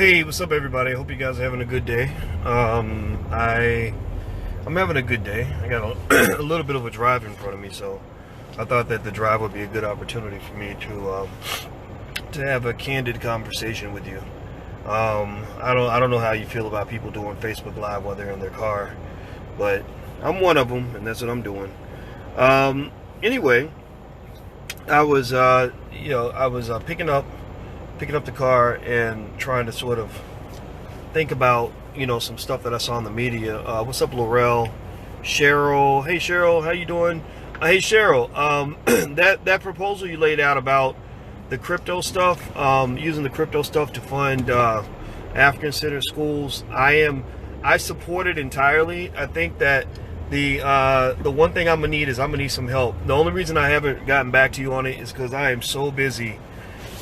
Hey, what's up, everybody? I hope you guys are having a good day. I'm having a good day. I got a little bit of a drive in front of me, so I thought that the drive would be a good opportunity for me to have a candid conversation with you. I don't know how you feel about people doing Facebook Live while they're in their car, but I'm one of them, and that's what I'm doing. Anyway, I was picking up the car and trying to sort of think about, some stuff that I saw in the media. What's up, Laurel? Cheryl. Hey, Cheryl, how you doing? Hey, Cheryl, that proposal you laid out about the crypto stuff, using the crypto stuff to fund African-centered schools, I support it entirely. I think that the one thing I'm gonna need some help. The only reason I haven't gotten back to you on it is because I am so busy.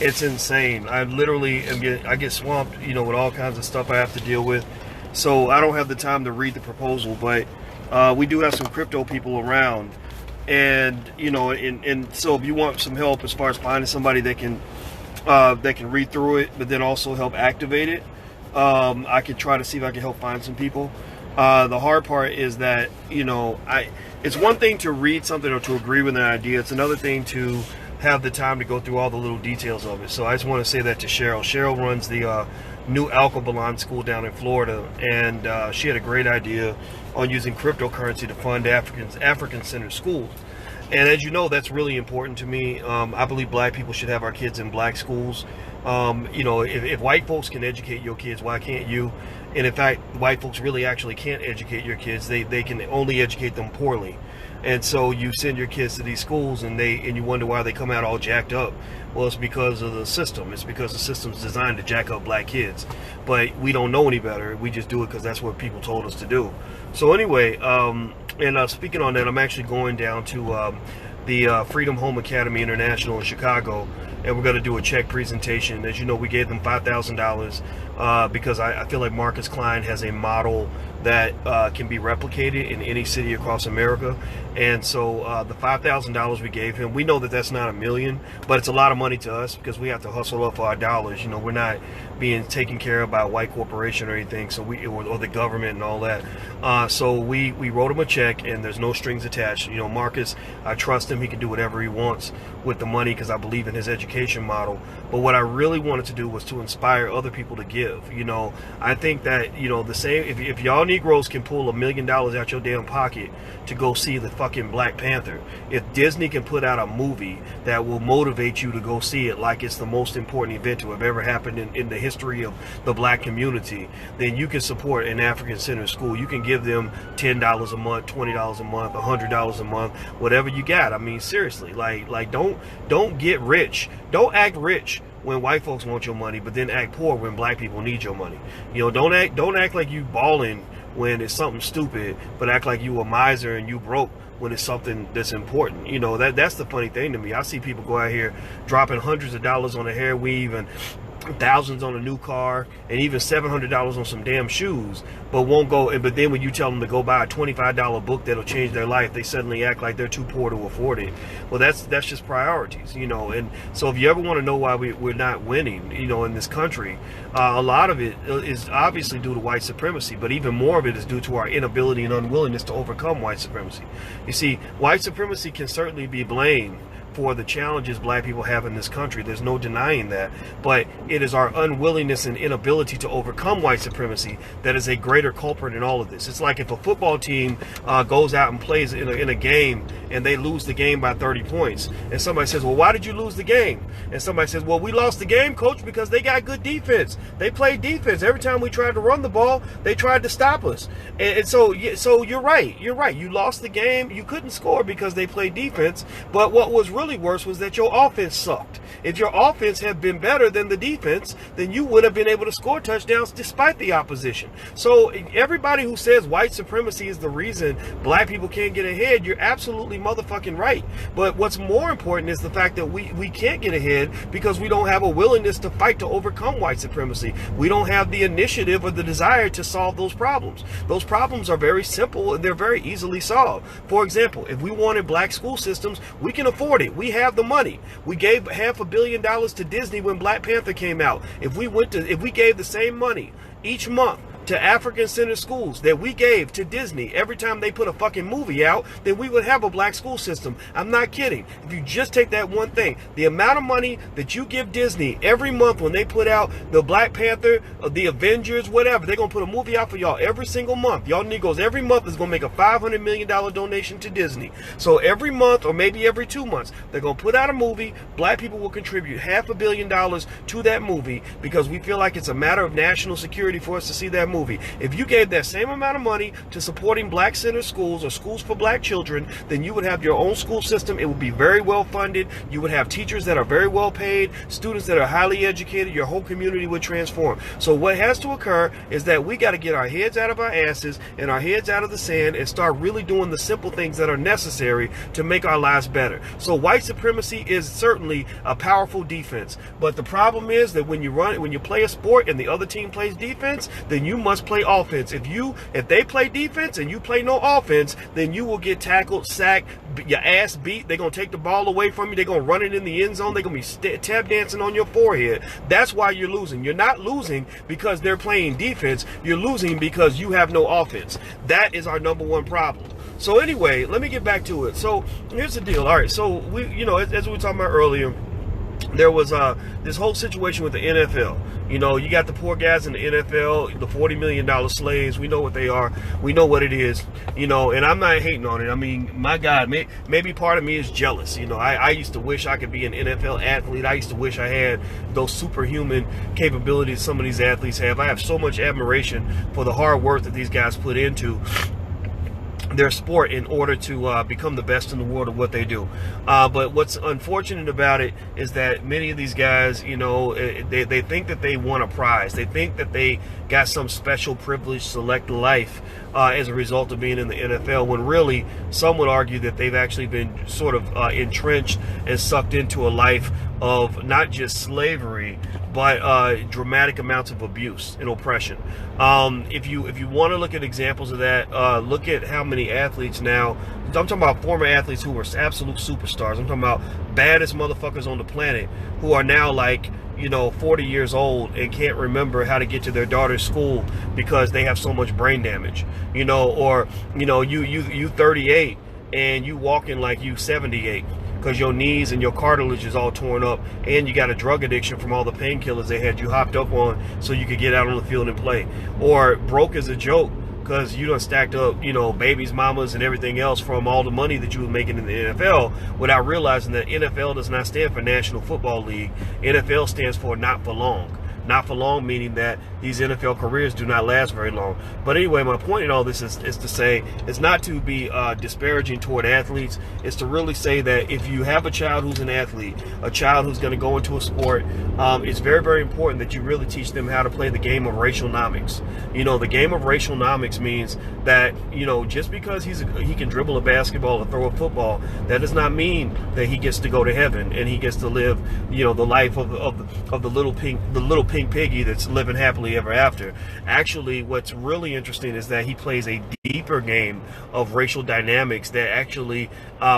It's insane. I literally I get swamped, with all kinds of stuff I have to deal with. So I don't have the time to read the proposal, but we do have some crypto people around. And, and so if you want some help as far as finding somebody that can read through it, but then also help activate it, I could try to see if I can help find some people. The hard part is that, it's one thing to read something or to agree with an idea. It's another thing to have the time to go through all the little details of it. So I just want to say that to Cheryl. Cheryl runs the New Alkebulan School down in Florida, and she had a great idea on using cryptocurrency to fund African-centered schools. And as you know, that's really important to me. I believe black people should have our kids in black schools. If white folks can educate your kids, why can't you? And in fact, white folks really actually can't educate your kids. They can only educate them poorly. And so you send your kids to these schools and you wonder why they come out all jacked up. Well, it's because of the system. It's because the system's designed to jack up black kids. But we don't know any better. We just do it because that's what people told us to do. So anyway, speaking on that, I'm actually going down to the Freedom Home Academy International in Chicago, and we're going to do a check presentation. As you know, we gave them $5,000 because I feel like Marcus Klein has a model that can be replicated in any city across America. And so the $5,000 we gave him, we know that that's not $1 million, but it's a lot of money to us because we have to hustle up for our dollars. We're not being taken care of by a white corporation or anything, so or the government and all that. So we wrote him a check, and there's no strings attached. Marcus, I trust him. He can do whatever he wants with the money because I believe in his education model. But what I really wanted to do was to inspire other people to give. I think that, the same, if y'all Negroes can pull $1 million out your damn pocket to go see the fucking Black Panther, if Disney can put out a movie that will motivate you to go see it like it's the most important event to have ever happened in the history of the black community, then you can support an African-centered school. You can give them $10 a month, $20 a month, $100 a month, whatever you got. I mean, seriously, like don't get rich. Don't act rich when white folks want your money, but then act poor when black people need your money. Don't act like you balling when it's something stupid, but act like you a miser and you broke when it's something that's important. That's the funny thing to me. I see people go out here dropping hundreds of dollars on a hair weave and thousands on a new car and even $700 on some damn shoes, but won't go. But then when you tell them to go buy a $25 book that'll change their life, they suddenly act like they're too poor to afford it. Well, that's just priorities, And so if you ever want to know why we're not winning, in this country, a lot of it is obviously due to white supremacy, but even more of it is due to our inability and unwillingness to overcome white supremacy. You see, white supremacy can certainly be blamed for the challenges black people have in this country. There's no denying that. But it is our unwillingness and inability to overcome white supremacy that is a greater culprit in all of this. It's like if a football team goes out and plays in a game and they lose the game by 30 points. And somebody says, well, why did you lose the game? And somebody says, well, we lost the game, coach, because they got good defense. They played defense. Every time we tried to run the ball, they tried to stop us. And so you're right. You're right. You lost the game. You couldn't score because they played defense. But what was really worse was that your offense sucked. If your offense had been better than the defense, then you would have been able to score touchdowns despite the opposition. So everybody who says white supremacy is the reason black people can't get ahead, you're absolutely motherfucking right. But what's more important is the fact that we can't get ahead because we don't have a willingness to fight to overcome white supremacy. We don't have the initiative or the desire to solve those problems. Those problems are very simple and they're very easily solved. For example, if we wanted black school systems, we can afford it. We have the money. We gave $500 million to Disney when Black Panther came out. If we gave the same money each month to African-centered schools that we gave to Disney every time they put a fucking movie out, then we would have a black school system. I'm not kidding. If you just take that one thing, the amount of money that you give Disney every month when they put out the Black Panther, the Avengers, whatever, they're going to put a movie out for y'all every single month. Y'all Negroes every month is going to make a $500 million donation to Disney. So every month, or maybe every 2 months, they're going to put out a movie. Black people will contribute $500 million to that movie because we feel like it's a matter of national security for us to see that movie. If you gave that same amount of money to supporting black-centered schools or schools for black children, then you would have your own school system. It would be very well funded. You would have teachers that are very well paid, students that are highly educated. Your whole community would transform. So what has to occur is that we got to get our heads out of our asses and our heads out of the sand and start really doing the simple things that are necessary to make our lives better. So white supremacy is certainly a powerful defense. But the problem is that when you play a sport and the other team plays defense, then you must play offense. If they play defense and you play no offense, then you will get tackled, sacked, your ass beat. They're going to take the ball away from you. They're going to run it in the end zone. They're going to be tap dancing on your forehead. That's why you're losing. You're not losing because they're playing defense. You're losing because you have no offense. That is our number one problem. So anyway, let me get back to it. So here's the deal. All right. So as we were talking about earlier, there was this whole situation with the NFL. You got the poor guys in the NFL, the $40 million slaves. We know what they are. We know what it is. And I'm not hating on it. I mean, my God, maybe part of me is jealous. I used to wish I could be an NFL athlete. I used to wish I had those superhuman capabilities some of these athletes have. I have so much admiration for the hard work that these guys put into their sport in order to become the best in the world at what they do. But what's unfortunate about it is that many of these guys, they think that they won a prize. They think that they got some special privileged select life as a result of being in the NFL, when really some would argue that they've actually been sort of entrenched and sucked into a life of not just slavery, but dramatic amounts of abuse and oppression. If you want to look at examples of that, look at how many athletes now. I'm talking about former athletes who were absolute superstars. I'm talking about baddest motherfuckers on the planet who are now 40 years old and can't remember how to get to their daughter's school because they have so much brain damage. Or you 38 and you walking like you 78. Because your knees and your cartilage is all torn up, and you got a drug addiction from all the painkillers they had you hopped up on so you could get out on the field and play. Or broke as a joke because you done stacked up, babies, mamas, and everything else from all the money that you were making in the NFL without realizing that NFL does not stand for National Football League. NFL stands for not for long. Not for long, meaning that these NFL careers do not last very long. But anyway, my point in all this is to say, it's not to be disparaging toward athletes. It's to really say that if you have a child who's an athlete, a child who's going to go into a sport, it's very, very important that you really teach them how to play the game of racialnomics. The game of racialnomics means that, just because he can dribble a basketball or throw a football, that does not mean that he gets to go to heaven and he gets to live, the life of the little pink piggy that's living happily ever after. Actually, what's really interesting is that he plays a deeper game of racial dynamics that actually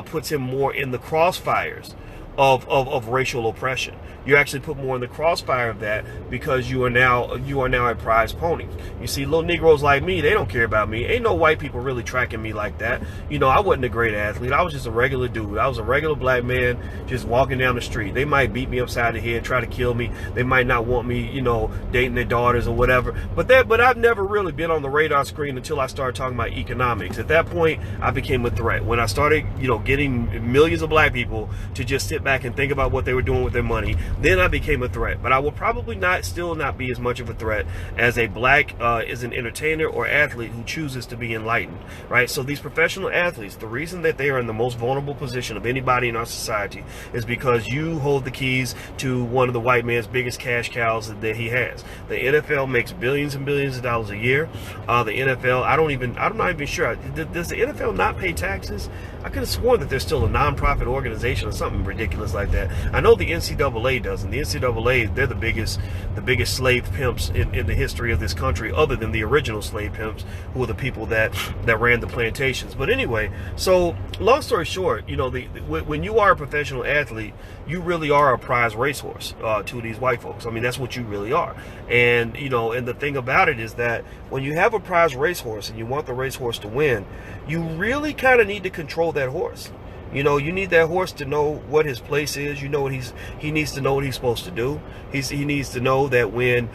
puts him more in the crossfires of racial oppression. You actually put more in the crossfire of that because you are now a prize pony. You see, little Negroes like me, they don't care about me. Ain't no white people really tracking me like that. I wasn't a great athlete. I was just a regular dude. I was a regular black man just walking down the street. They might beat me upside the head, try to kill me. They might not want me, dating their daughters or whatever. But I've never really been on the radar screen until I started talking about economics. At that point, I became a threat. When I started, getting millions of black people to just sit back and think about what they were doing with their money, then I became a threat. But I will probably still not be as much of a threat as a black as an entertainer or athlete who chooses to be enlightened, right? So these professional athletes, the reason that they are in the most vulnerable position of anybody in our society is because you hold the keys to one of the white man's biggest cash cows that he has. The NFL makes billions and billions of dollars a year. The NFL, I'm not even sure. Does the NFL not pay taxes? I could have sworn that they're still a non-profit organization or something ridiculous ridiculous like that. I know the NCAA doesn't. The NCAA, they're the biggest slave pimps in the history of this country, other than the original slave pimps, who were the people that ran the plantations. But anyway, so long story short, you know, when you are a professional athlete, you really are a prize racehorse to these white folks. I mean, that's what you really are. And you know, and the thing about it is that when you have a prize racehorse and you want the racehorse to win, you really kind of need to control that horse. You know, you need that horse to know what his place is. You know what he needs to know what he's supposed to do. He needs to know that when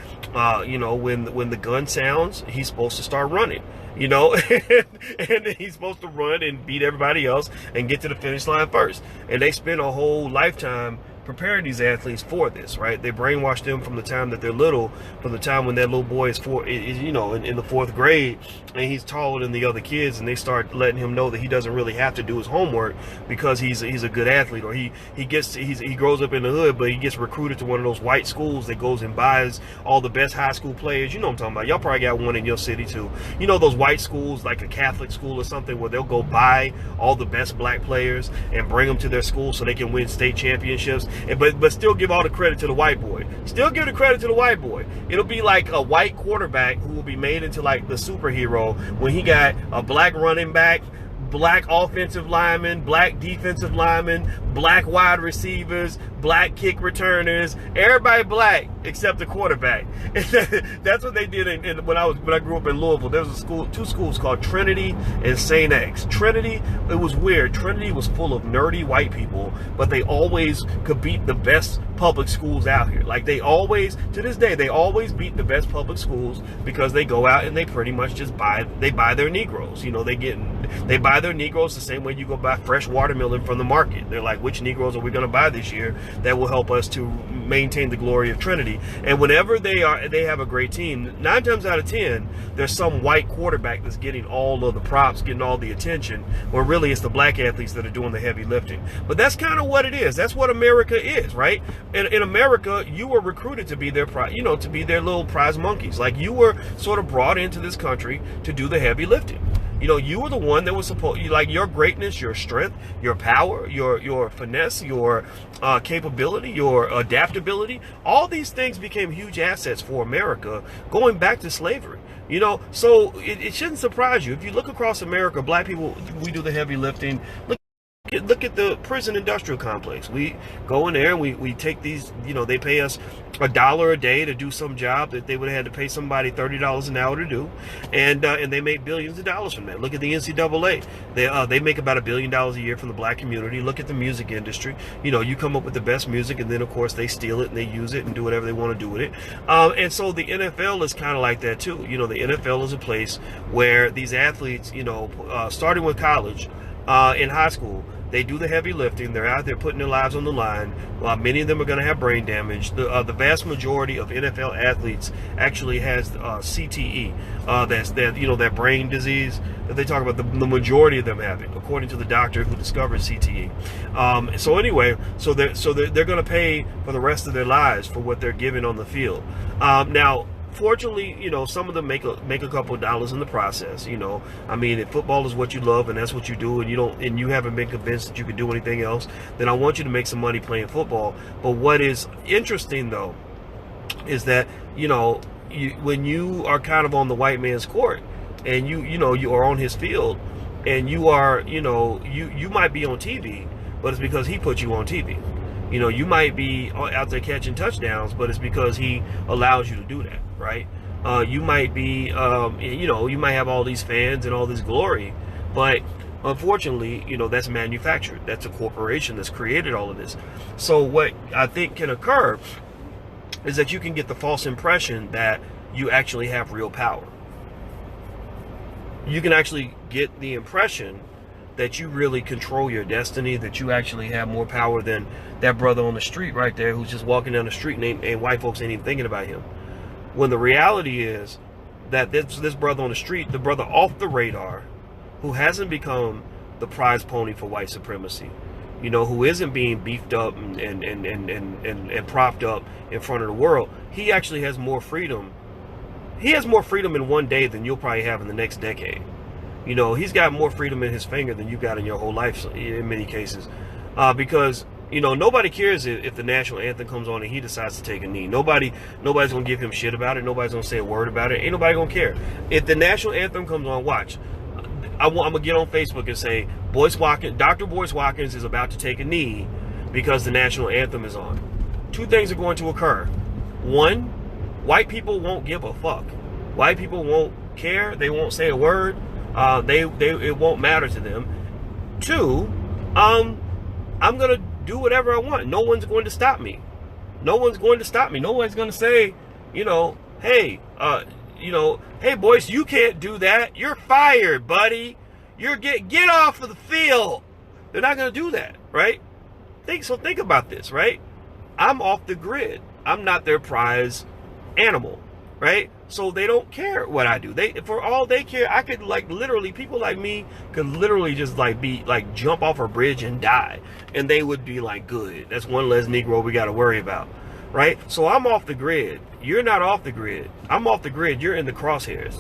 you know, when the gun sounds, he's supposed to start running. You know, and he's supposed to run and beat everybody else and get to the finish line first. And they spend a whole lifetime preparing these athletes for this, right? They brainwash them from the time that they're little, from the time when that little boy is you know, in the 4th grade, and he's taller than the other kids, and they start letting him know that he doesn't really have to do his homework because he's a good athlete, or he grows up in the hood, but he gets recruited to one of those white schools that goes and buys all the best high school players. You know what I'm talking about. Y'all probably got one in your city too. You know, those white schools, like a Catholic school or something, where they'll go buy all the best black players and bring them to their school so they can win state championships. But still give all the credit to the white boy. Still give the credit to the white boy. It'll be like a white quarterback who will be made into like the superhero when he got a black running back, black offensive lineman, black defensive lineman, black wide receivers, black kick returners, everybody black except the quarterback. That's what they did when I grew up in Louisville. There was two schools called Trinity and St. X. Trinity, it was weird. Trinity was full of nerdy white people, but they always could beat the best public schools out here. Like they always, to this day, they always beat the best public schools because they go out and they pretty much just buy their Negroes. You know, they buy their Negroes the same way you go buy fresh watermelon from the market. They're like, which Negroes are we going to buy this year that will help us to maintain the glory of Trinity? And whenever they have a great team, 9 times out of 10, there's some white quarterback that's getting all of the props, getting all the attention, or really it's the black athletes that are doing the heavy lifting. But that's kind of what it is. That's what America is, right? In America, you were recruited to be their to be their little prize monkeys. Like you were sort of brought into this country to do the heavy lifting. You know, you were the one that was supposed, like your greatness, your strength, your power, your finesse, your capability, your adaptability. All these things became huge assets for America going back to slavery. You know, so it shouldn't surprise you. If you look across America, black people, we do the heavy lifting. Look at the prison industrial complex. We go in there and we take these, you know, they pay us $1 a day to do some job that they would have had to pay somebody $30 an hour to do, and they make billions of dollars from that. Look at the NCAA. They make about $1 billion a year from the black community. Look at the music industry. You know, you come up with the best music, and then of course they steal it and they use it and do whatever they want to do with it. And so the NFL is kind of like that too. You know, the NFL is a place where these athletes, you know, starting with college, in high school, they do the heavy lifting. They're out there putting their lives on the line. Many of them are going to have brain damage. The vast majority of NFL athletes actually has CTE. That's that brain disease that they talk about. The majority of them have it, according to the doctor who discovered CTE. So anyway, so they're going to pay for the rest of their lives for what they're giving on the field. Now, fortunately, you know, some of them make a couple of dollars in the process. You know, I mean, if football is what you love and that's what you do, and you haven't been convinced that you could do anything else, then I want you to make some money playing football. But what is interesting though is that, you know, when you are kind of on the white man's court and you are on his field, and you are, you know, you might be on TV, but it's because he put you on TV. You know, you might be out there catching touchdowns, but it's because he allows you to do that, right? You might be, you know, you might have all these fans and all this glory, but unfortunately, you know, that's manufactured. That's a corporation that's created all of this. So what I think can occur is that you can get the false impression that you actually have real power. You can actually get the impression that you really control your destiny, that you actually have more power than that brother on the street right there who's just walking down the street and white folks ain't even thinking about him. When the reality is that this brother on the street, the brother off the radar, who hasn't become the prize pony for white supremacy, you know, who isn't being beefed up and propped up in front of the world, he actually has more freedom. He has more freedom in one day than you'll probably have in the next decade. You know, he's got more freedom in his finger than you got in your whole life in many cases, because Nobody cares if the national anthem comes on and he decides to take a knee. Nobody's gonna give him shit about it. Nobody's gonna say a word about it. Ain't nobody gonna care. If the national anthem comes on, watch. I'm gonna get on Facebook and say, Dr. Boyce Watkins is about to take a knee because the national anthem is on. Two things are going to occur. One, white people won't give a fuck. White people won't care. They won't say a word. It won't matter to them. Two, I'm gonna do whatever I want. No one's going to stop me. No one's going to stop me. No one's going to say, hey, hey, Boyce, you can't do that. You're fired, buddy. Get off of the field. They're not going to do that, right? Think about this, right? I'm off the grid. I'm not their prize animal, right? So they don't care what I do. For all they care, I could literally, people like me could literally just jump off a bridge and die, and they would be like, good. That's one less Negro we got to worry about, right? So I'm off the grid. You're not off the grid. I'm off the grid. You're in the crosshairs.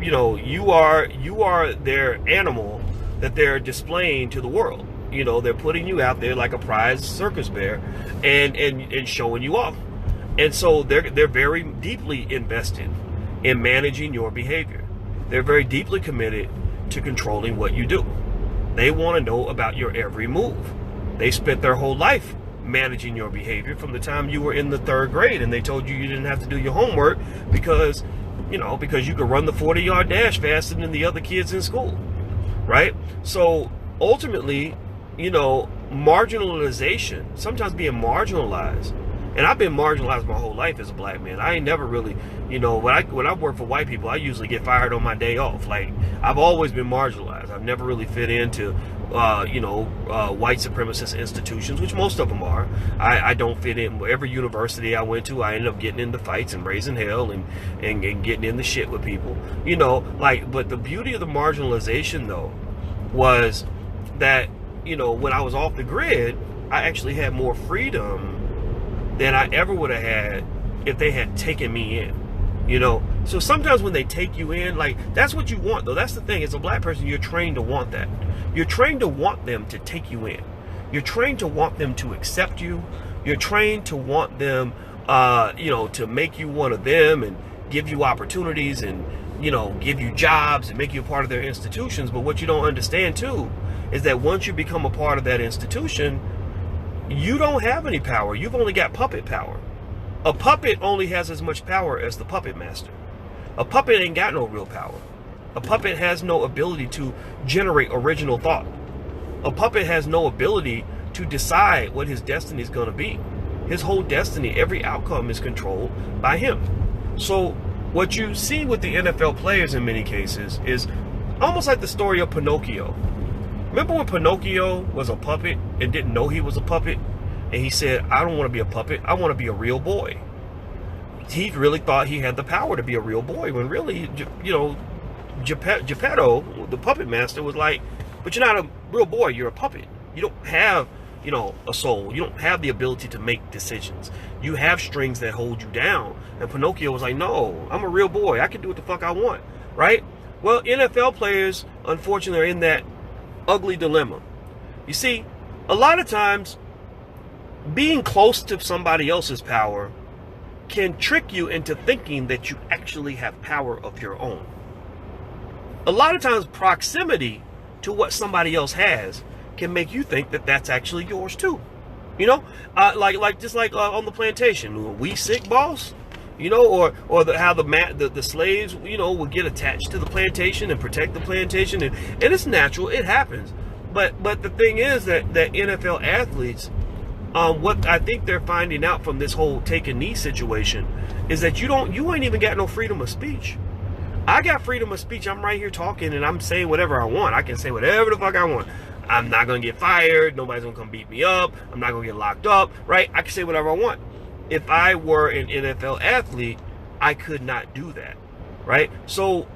You are their animal that they're displaying to the world. They're putting you out there like a prize circus bear and showing you off. And so they're very deeply invested in managing your behavior. They're very deeply committed to controlling what you do. They want to know about your every move. They spent their whole life managing your behavior from the time you were in the 3rd grade, and they told you didn't have to do your homework because you could run the 40-yard dash faster than the other kids in school, right? So ultimately, marginalization, sometimes being marginalized. And I've been marginalized my whole life as a black man. I ain't never really, when I work for white people, I usually get fired on my day off. I've always been marginalized. I've never really fit into, white supremacist institutions, which most of them are. I don't fit in. Every university I went to, I ended up getting into fights and raising hell and getting in the shit with people. But the beauty of the marginalization, though, was that, when I was off the grid, I actually had more freedom than I ever would have had if they had taken me in, So sometimes when they take you in, that's what you want, though. That's the thing. As a black person, you're trained to want that. You're trained to want them to take you in. You're trained to want them to accept you. You're trained to want them, to make you one of them and give you opportunities and, give you jobs and make you a part of their institutions. But what you don't understand, too, is that once you become a part of that institution, you don't have any power. You've only got puppet power. A puppet only has as much power as the puppet master. A puppet ain't got no real power. A puppet has no ability to generate original thought. A puppet has no ability to decide what his destiny is going to be. His whole destiny, every outcome is controlled by him. So what you see with the NFL players in many cases is almost like the story of Pinocchio. Remember when Pinocchio was a puppet and didn't know he was a puppet? And he said, I don't want to be a puppet. I want to be a real boy. He really thought he had the power to be a real boy when really, Geppetto, the puppet master, was like, but you're not a real boy. You're a puppet. You don't have, a soul. You don't have the ability to make decisions. You have strings that hold you down. And Pinocchio was like, no, I'm a real boy. I can do what the fuck I want, right? Well, NFL players, unfortunately, are in that ugly dilemma. You see, a lot of times being close to somebody else's power can trick you into thinking that you actually have power of your own. A lot of times proximity to what somebody else has can make you think that that's actually yours too. Just like on the plantation, we sick boss, or how the slaves, would get attached to the plantation and protect the plantation, and it's natural, it happens. But the thing is that NFL athletes, what I think they're finding out from this whole take a knee situation is that you ain't even got no freedom of speech. I got freedom of speech. I'm right here talking and I'm saying whatever I want. I can say whatever the fuck I want. I'm not going to get fired. Nobody's going to come beat me up. I'm not going to get locked up, right? I can say whatever I want. If I were an NFL athlete, I could not do that, right? So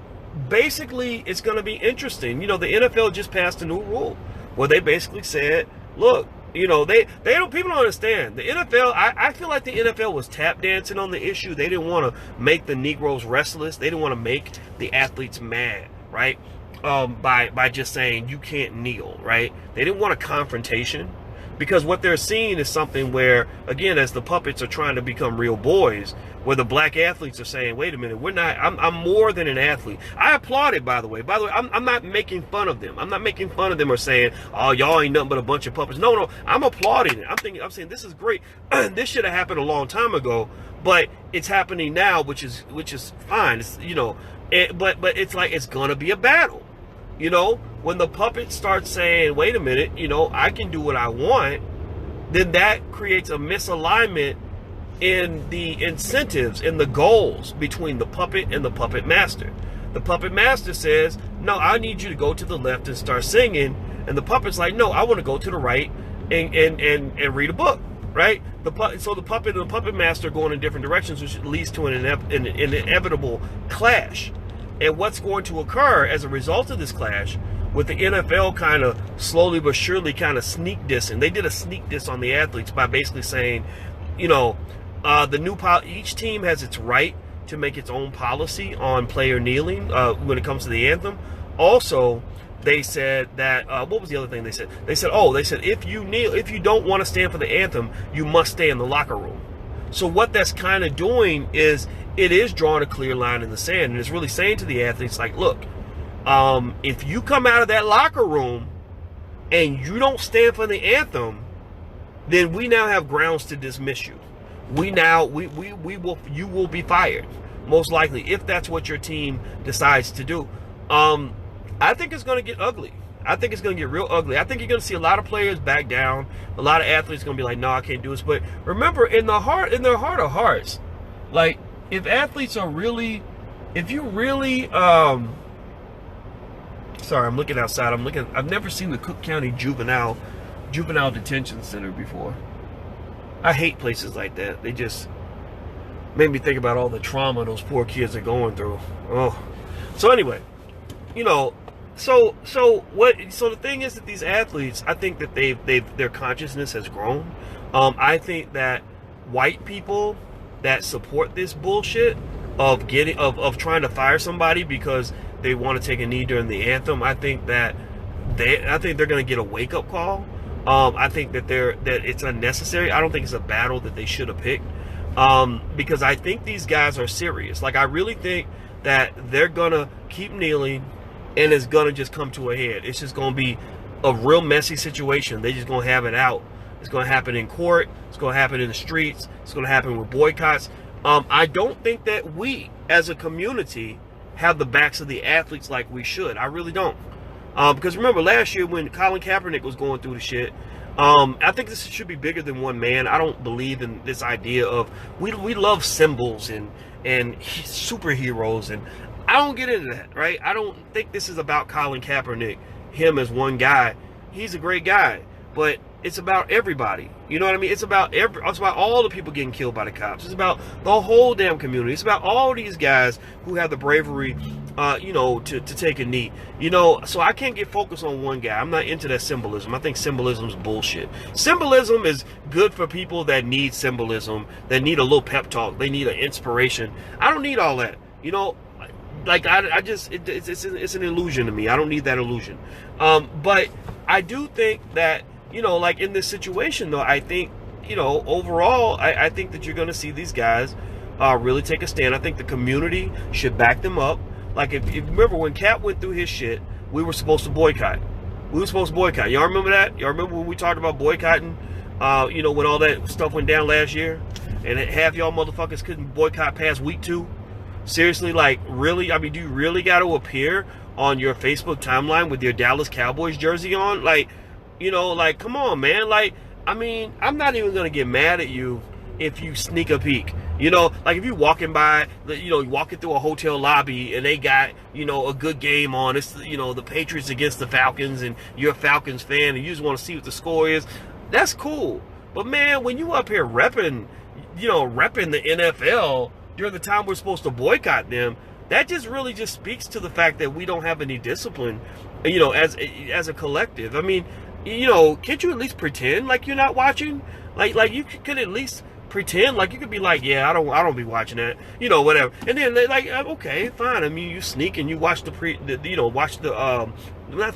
basically, it's going to be interesting. The NFL just passed a new rule where they basically said, look, people don't understand. The NFL, I feel like the NFL was tap dancing on the issue. They didn't want to make the Negroes restless. They didn't want to make the athletes mad, right? By just saying you can't kneel, right? They didn't want a confrontation. Because what they're seeing is something where, again, as the puppets are trying to become real boys, where the black athletes are saying, wait a minute, I'm more than an athlete. I applaud it, by the way. I'm not making fun of them. I'm not making fun of them or saying, oh, y'all ain't nothing but a bunch of puppets. No, I'm applauding it. I'm saying this is great. This should have happened a long time ago, but it's happening now, which is fine. It's, but it's like, it's gonna be a battle. When the puppet starts saying, wait a minute, I can do what I want, then that creates a misalignment in the incentives and the goals between the puppet and the puppet master. The puppet master says, no, I need you to go to the left and start singing. And the puppet's like, no, I want to go to the right and read a book, right? So the puppet and the puppet master are going in different directions, which leads to an inevitable clash. And what's going to occur as a result of this clash, with the NFL kind of slowly but surely kind of sneak dissing. They did a sneak diss on the athletes by basically saying, each team has its right to make its own policy on player kneeling when it comes to the anthem. Also, they said that what was the other thing they said? They said if you kneel, if you don't want to stand for the anthem, you must stay in the locker room. So what that's kind of doing is it is drawing a clear line in the sand, and it's really saying to the athletes, like, look, if you come out of that locker room and you don't stand for the anthem, then we now have grounds to dismiss you. You will be fired, most likely, if that's what your team decides to do. I think it's going to get ugly. I think it's going to get real ugly. I think you're going to see a lot of players back down. A lot of athletes going to be like, no, I can't do this. But remember, in their heart of hearts, like, if athletes are really, sorry, I'm looking outside. I've never seen the Cook County Juvenile Detention Center before. I hate places like that. They just made me think about all the trauma those poor kids are going through. Oh, so anyway, so the thing is that these athletes, I think that their consciousness has grown. I think that white people that support this bullshit of trying to fire somebody because they want to take a knee during the anthem, I think they're going to get a wake up call. I think that it's unnecessary. I don't think it's a battle that they should have picked, because I think these guys are serious. Like, I really think that they're gonna keep kneeling, and it's gonna just come to a head. It's just gonna be a real messy situation. They just gonna have it out. It's gonna happen in court. It's gonna happen in the streets. It's gonna happen with boycotts. I don't think that we, as a community, have the backs of the athletes like we should. I really don't. Because remember last year when Colin Kaepernick was going through the shit, I think this should be bigger than one man. I don't believe in this idea of we love symbols and superheroes, and I don't get into that, right? I don't think this is about Colin Kaepernick, him as one guy. He's a great guy, but it's about everybody. You know what I mean? It's about all the people getting killed by the cops. It's about the whole damn community. It's about all these guys who have the bravery, to take a knee. So I can't get focused on one guy. I'm not into that symbolism. I think symbolism is bullshit. Symbolism is good for people that need symbolism, that need a little pep talk. They need an inspiration. I don't need all that. Like it's an illusion to me. I don't need that illusion. But I do think that, like in this situation though, I think, overall, I think that you're going to see these guys really take a stand. I think the community should back them up. Like, if you remember when Cap went through his shit, we were supposed to boycott. Y'all remember that? Y'all remember when we talked about boycotting, when all that stuff went down last year? And half y'all motherfuckers couldn't boycott past week 2? Seriously, like, really? I mean, do you really got to appear on your Facebook timeline with your Dallas Cowboys jersey on? Like, like, come on, man. Like, I mean, I'm not even going to get mad at you if you sneak a peek. Like if you're walking by, walking through a hotel lobby and they got, a good game on. It's, the Patriots against the Falcons, and you're a Falcons fan and you just want to see what the score is. That's cool. But man, when you up here repping the NFL during the time we're supposed to boycott them, that just really just speaks to the fact that we don't have any discipline, as a collective. I mean, can't you at least pretend like you're not watching? Like you could at least pretend, like you could be like, yeah, I don't be watching that, whatever. And then they like, okay, fine. I mean, you sneak and you watch not the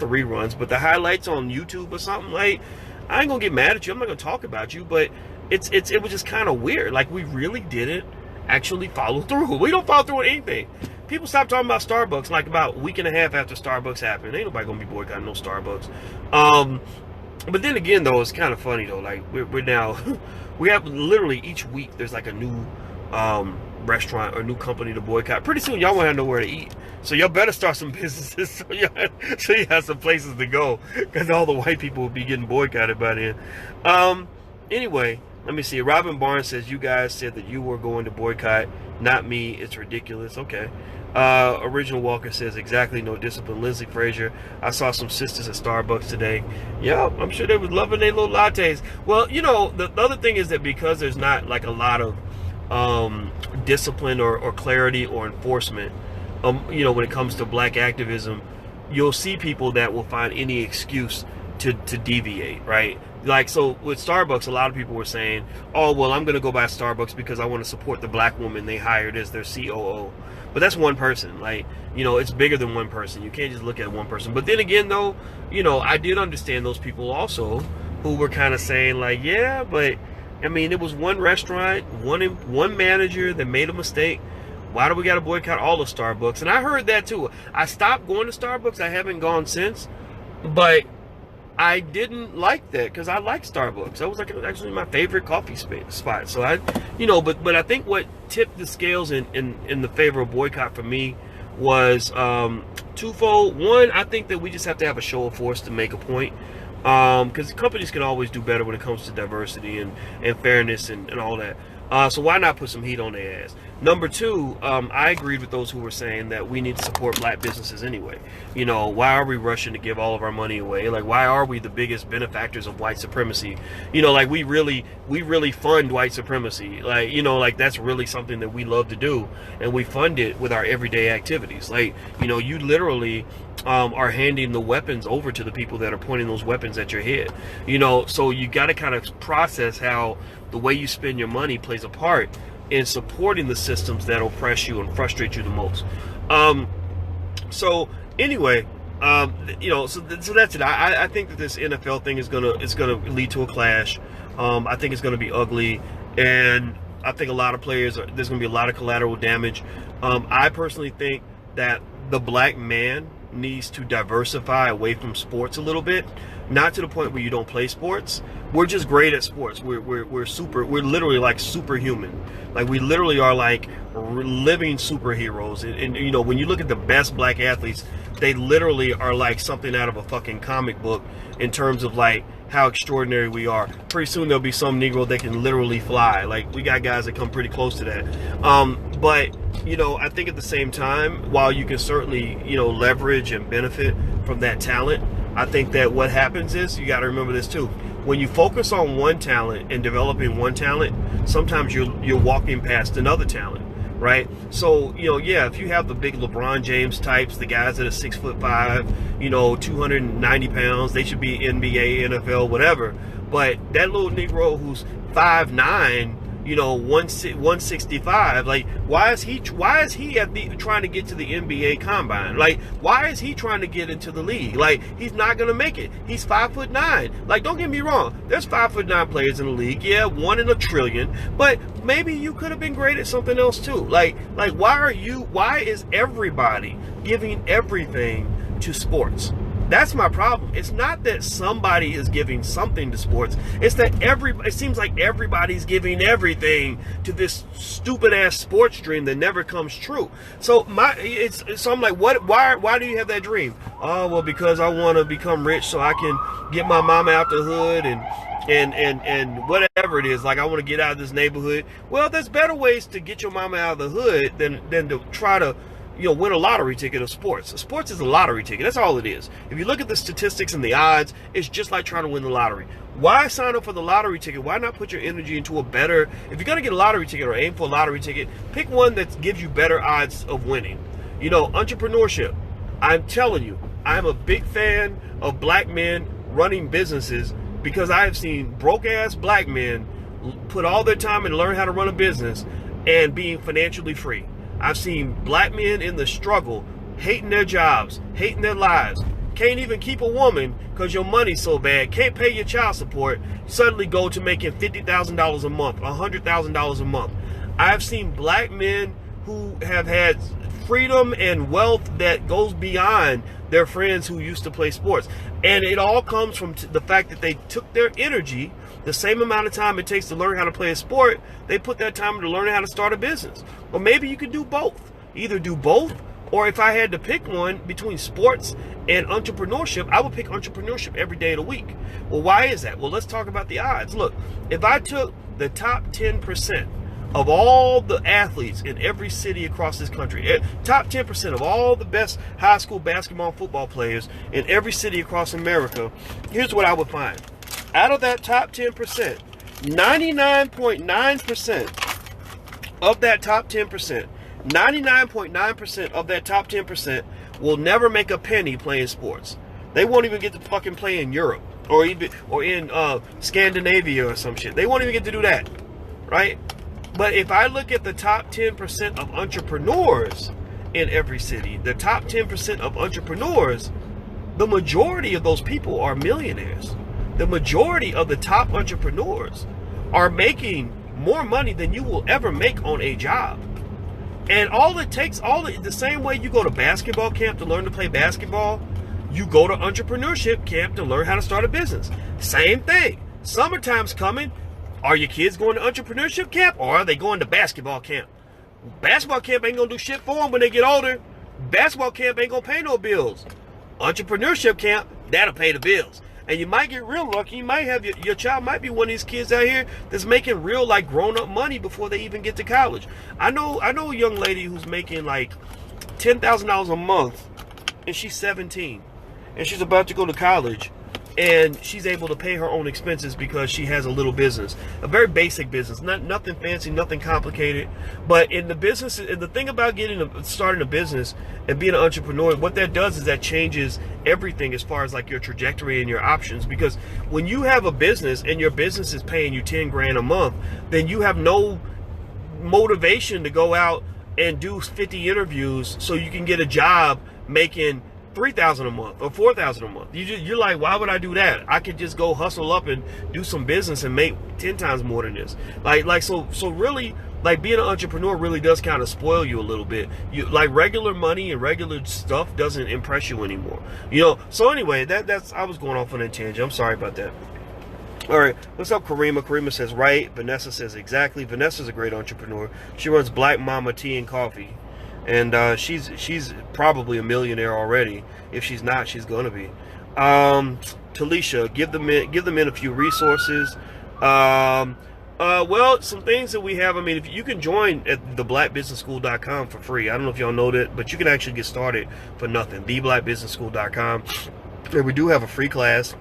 reruns, but the highlights on YouTube or something. Like, I ain't gonna get mad at you. I'm not gonna talk about you, but it was just kind of weird. Like, we really didn't actually follow through. We don't follow through with anything. People stopped talking about Starbucks like about a week and a half after Starbucks happened. Ain't nobody gonna be boycotting no Starbucks. But then again, though, it's kind of funny though. Like, we're now we have literally each week there's like a new restaurant or new company to boycott. Pretty soon y'all won't have nowhere to eat, so y'all better start some businesses so you have some places to go, because all the white people will be getting boycotted by then. Anyway, let me see. Robin Barnes says, you guys said that you were going to boycott, not me. It's ridiculous. Okay. Original Walker says, exactly, no discipline. Lindsay Frazier, I saw some sisters at Starbucks today. Yeah, I'm sure they was loving their little lattes. Well, you know, the other thing is that because there's not like a lot of discipline or clarity or enforcement, you know, when it comes to black activism, you'll see people that will find any excuse to deviate, right? Like, so with Starbucks, a lot of people were saying, oh, well, I'm going to go buy Starbucks because I want to support the black woman they hired as their COO. But that's one person. Like, you know, it's bigger than one person. You can't just look at one person. But then again, though, you know, I did understand those people also who were kind of saying, like, yeah, but I mean, it was one restaurant, one manager that made a mistake. Why do we got to boycott all of Starbucks? And I heard that too. I stopped going to Starbucks. I haven't gone since, but I didn't like that because I like Starbucks. That was like actually my favorite coffee spot. So I, you know, but I think what tipped the scales in the favor of boycott for me was twofold. One, I think that we just have to have a show of force to make a point. Because companies can always do better when it comes to diversity and fairness and all that. So why not put some heat on their ass? Number two, I agreed with those who were saying that we need to support black businesses anyway. You know, why are we rushing to give all of our money away? Like, why are we the biggest benefactors of white supremacy? You know, like, we really fund white supremacy. Like, you know, like, that's really something that we love to do, and we fund it with our everyday activities. Like, you know, you literally are handing the weapons over to the people that are pointing those weapons at your head. You know, so you got to kind of process how the way you spend your money plays a part in supporting the systems that oppress you and frustrate you the most. So anyway, you know, so that's it. I think that this NFL thing is gonna lead to a clash. I think it's gonna be ugly, and I think a lot of players there's gonna be a lot of collateral damage. I personally think that the black man needs to diversify away from sports a little bit, not to the point where you don't play sports. We're just great at sports. We're literally like superhuman. Like, we literally are like living superheroes. And you know, when you look at the best black athletes, they literally are like something out of a fucking comic book in terms of like how extraordinary we are. Pretty soon there'll be some Negro that can literally fly. Like, we got guys that come pretty close to that. But you know, I think at the same time, while you can certainly, you know, leverage and benefit from that talent, I think that what happens is, you got to remember this too. When you focus on one talent and developing one talent, sometimes you're walking past another talent, right? So, you know, yeah, if you have the big LeBron James types, the guys that are 6'5", you know, 290 pounds, they should be NBA, NFL, whatever. But that little Negro who's 5'9", you know, 165, like, why is he trying to get to the NBA combine? Like, why is he trying to get into the league? Like, he's not gonna make it. He's 5'9". Like, don't get me wrong, there's 5'9" players in the league, yeah, 1 in a trillion, but maybe you could have been great at something else too. Like why is everybody giving everything to sports? That's my problem. It's not that somebody is giving something to sports. It's that it seems like everybody's giving everything to this stupid ass sports dream that never comes true. So so I'm like, why do you have that dream? Oh, well, because I want to become rich so I can get my mama out the hood and whatever it is. Like, I want to get out of this neighborhood. Well, there's better ways to get your mama out of the hood than to try to, you know, win a lottery ticket of sports. Sports is a lottery ticket. That's all it is. If you look at the statistics and the odds, it's just like trying to win the lottery. Why sign up for the lottery ticket? Why not put your energy into a better, if you're going to get a lottery ticket or aim for a lottery ticket, pick one that gives you better odds of winning. You know, entrepreneurship. I'm telling you, I'm a big fan of black men running businesses, because I have seen broke-ass black men put all their time and learn how to run a business and being financially free. I've seen black men in the struggle, hating their jobs, hating their lives, can't even keep a woman because your money's so bad, can't pay your child support, suddenly go to making $50,000 a month, $100,000 a month. I've seen black men who have had freedom and wealth that goes beyond their friends who used to play sports. And it all comes from the fact that they took their energy, the same amount of time it takes to learn how to play a sport, they put that time into learning how to start a business. Or maybe you could do both. Either do both, or if I had to pick one between sports and entrepreneurship, I would pick entrepreneurship every day of the week. Well, why is that? Well, let's talk about the odds. Look, if I took the top 10% of all the athletes in every city across this country, top 10% of all the best high school basketball and football players in every city across America, here's what I would find. Out of that top 10%, 99.9% of that top 10%, 99.9% of that top 10% will never make a penny playing sports. They won't even get to fucking play in Europe or in Scandinavia or some shit. They won't even get to do that, right? But if I look at the top 10% of entrepreneurs in every city, the top 10% of entrepreneurs, the majority of those people are millionaires. The majority of the top entrepreneurs are making more money than you will ever make on a job. And all it takes, the same way you go to basketball camp to learn to play basketball, you go to entrepreneurship camp to learn how to start a business. Same thing. Summertime's coming. Are your kids going to entrepreneurship camp or are they going to basketball camp? Basketball camp ain't going to do shit for them when they get older. Basketball camp ain't going to pay no bills. Entrepreneurship camp, that'll pay the bills. And you might get real lucky. You might have your child might be one of these kids out here that's making real like grown-up money before they even get to college. I know a young lady who's making like $10,000 a month, and she's 17, and she's about to go to college, and she's able to pay her own expenses because she has a little business, a very basic business, nothing fancy, nothing complicated. But in the business, and the thing about starting a business and being an entrepreneur, what that does is that changes everything as far as like your trajectory and your options. Because when you have a business and your business is paying you 10 grand a month, then you have no motivation to go out and do 50 interviews so you can get a job making $3,000 a month or $4,000 a month. You're like, why would I do that? I could just go hustle up and do some business and make 10 times more than this. So really, like being an entrepreneur really does kind of spoil you a little bit. You like regular money and regular stuff doesn't impress you anymore. So anyway, that's I was going off on a tangent. I'm sorry about that. All right, what's up, Karima? Karima says right. Vanessa says exactly. Vanessa's a great entrepreneur. She runs Black Mama Tea and Coffee. And she's probably a millionaire already. If she's not, she's gonna be. Talisha, give them in a few resources. Well, some things that we have. I mean, if you can join at theblackbusinessschool.com for free. I don't know if y'all know that, but you can actually get started for nothing. Theblackbusinessschool.com. And we do have a free class.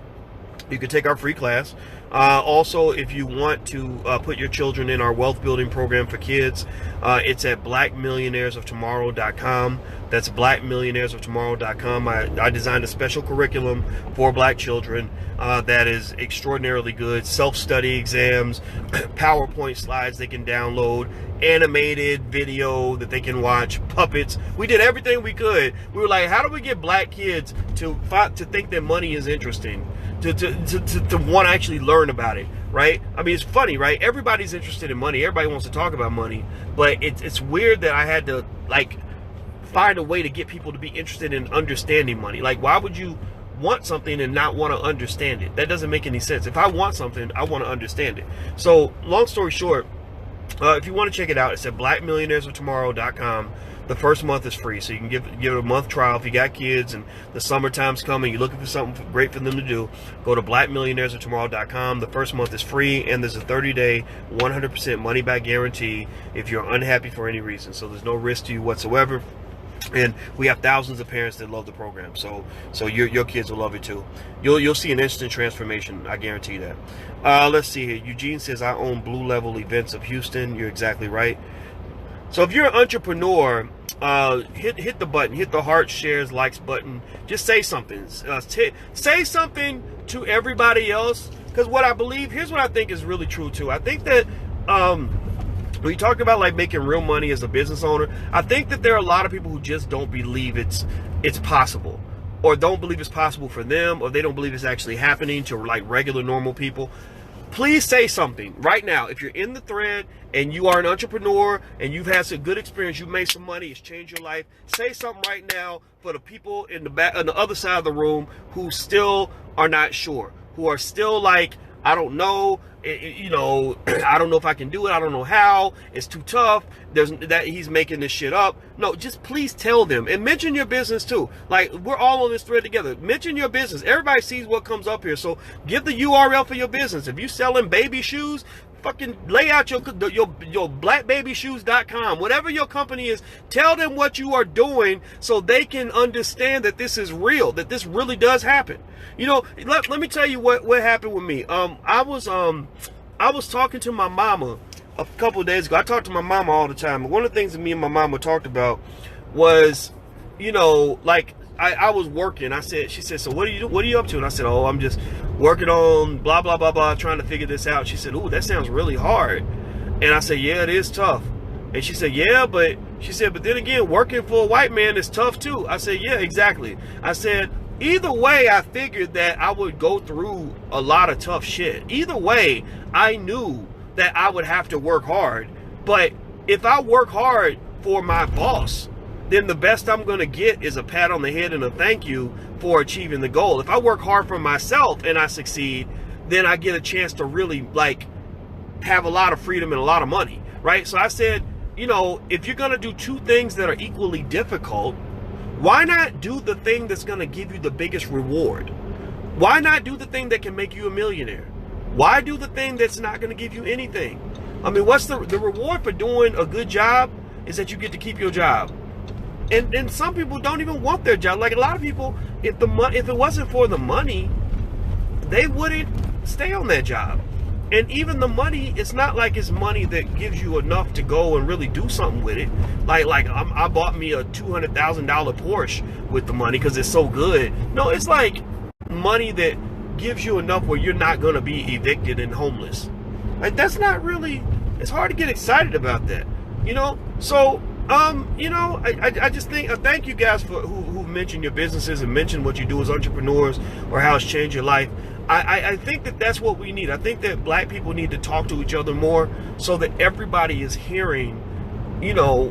You can take our free class. Also, if you want to put your children in our wealth building program for kids, it's at blackmillionairesoftomorrow.com. That's blackmillionairesoftomorrow.com. I designed a special curriculum for black children that is extraordinarily good. Self-study exams, PowerPoint slides they can download, animated video that they can watch, puppets. We did everything we could. We were like, how do we get black kids to think that money is interesting? To want to actually learn about it, right? I mean, it's funny, right? Everybody's interested in money. Everybody wants to talk about money, but it's weird that I had to like find a way to get people to be interested in understanding money. Like, why would you want something and not want to understand it? That doesn't make any sense. If I want something, I want to understand it. So, long story short, if you want to check it out, it's at blackmillionairesoftomorrow.com. The first month is free, so you can give it a month trial. If you got kids and the summertime's coming, you're looking for something great for them to do, go to blackmillionairesoftomorrow.com. The first month is free, and there's a 30-day, 100% money-back guarantee if you're unhappy for any reason. So there's no risk to you whatsoever. And we have thousands of parents that love the program, so your kids will love it too. You'll see an instant transformation, I guarantee that. Let's see here. Eugene says, I own Blue Level Events of Houston. You're exactly right. So if you're an entrepreneur, hit the button, hit the heart, shares, likes button. Just say something. Say something to everybody else, because what I believe, here's what I think is really true too. I think that when you talk about like making real money as a business owner, I think that there are a lot of people who just don't believe it's possible. or don't believe it's possible for them, or they don't believe it's actually happening to like regular normal people, please say something right now. If you're in the thread and you are an entrepreneur and you've had some good experience, you've made some money, it's changed your life, say something right now for the people in the back, on the other side of the room, who still are not sure, who are still like, I don't know, you know, I don't know if I can do it. I don't know how. It's too tough. There's that he's making this shit up. No, just please tell them, and mention your business too. Like, we're all on this thread together. Mention your business. Everybody sees what comes up here. So give the URL for your business. If you selling baby shoes, fucking lay out your blackbabyshoes.com, whatever your company is. Tell them what you are doing so they can understand that this is real, that this really does happen. You know, let me tell you what happened with me. I was talking to my mama a couple of days ago. I talk to my mama all the time, and one of the things that me and my mama talked about was, you know, like, I was working. She said, so what are you up to? And I said, oh, I'm just working on blah, blah, blah, blah, trying to figure this out. She said, ooh, that sounds really hard. And I said, yeah, it is tough. And she said, yeah, but then again, working for a white man is tough too. I said, yeah, exactly. I said, either way, I figured that I would go through a lot of tough shit. Either way, I knew that I would have to work hard. But if I work hard for my boss, then the best I'm going to get is a pat on the head and a thank you for achieving the goal. If I work hard for myself and I succeed, then I get a chance to really, like, have a lot of freedom and a lot of money, right? So I said, you know, if you're going to do two things that are equally difficult, why not do the thing that's going to give you the biggest reward? Why not do the thing that can make you a millionaire? Why do the thing that's not going to give you anything? I mean, what's the reward for doing a good job is that you get to keep your job. And some people don't even want their job. Like, a lot of people, if it wasn't for the money, they wouldn't stay on that job. And even the money, it's not like it's money that gives you enough to go and really do something with it. Like I bought me a $200,000 Porsche with the money because it's so good. No, it's like money that gives you enough where you're not going to be evicted and homeless. Like, that's not really, it's hard to get excited about that, you know? So, you know, I just think, thank you guys for who mentioned your businesses and mentioned what you do as entrepreneurs or how it's changed your life. I think that that's what we need. I think that black people need to talk to each other more so that everybody is hearing, you know,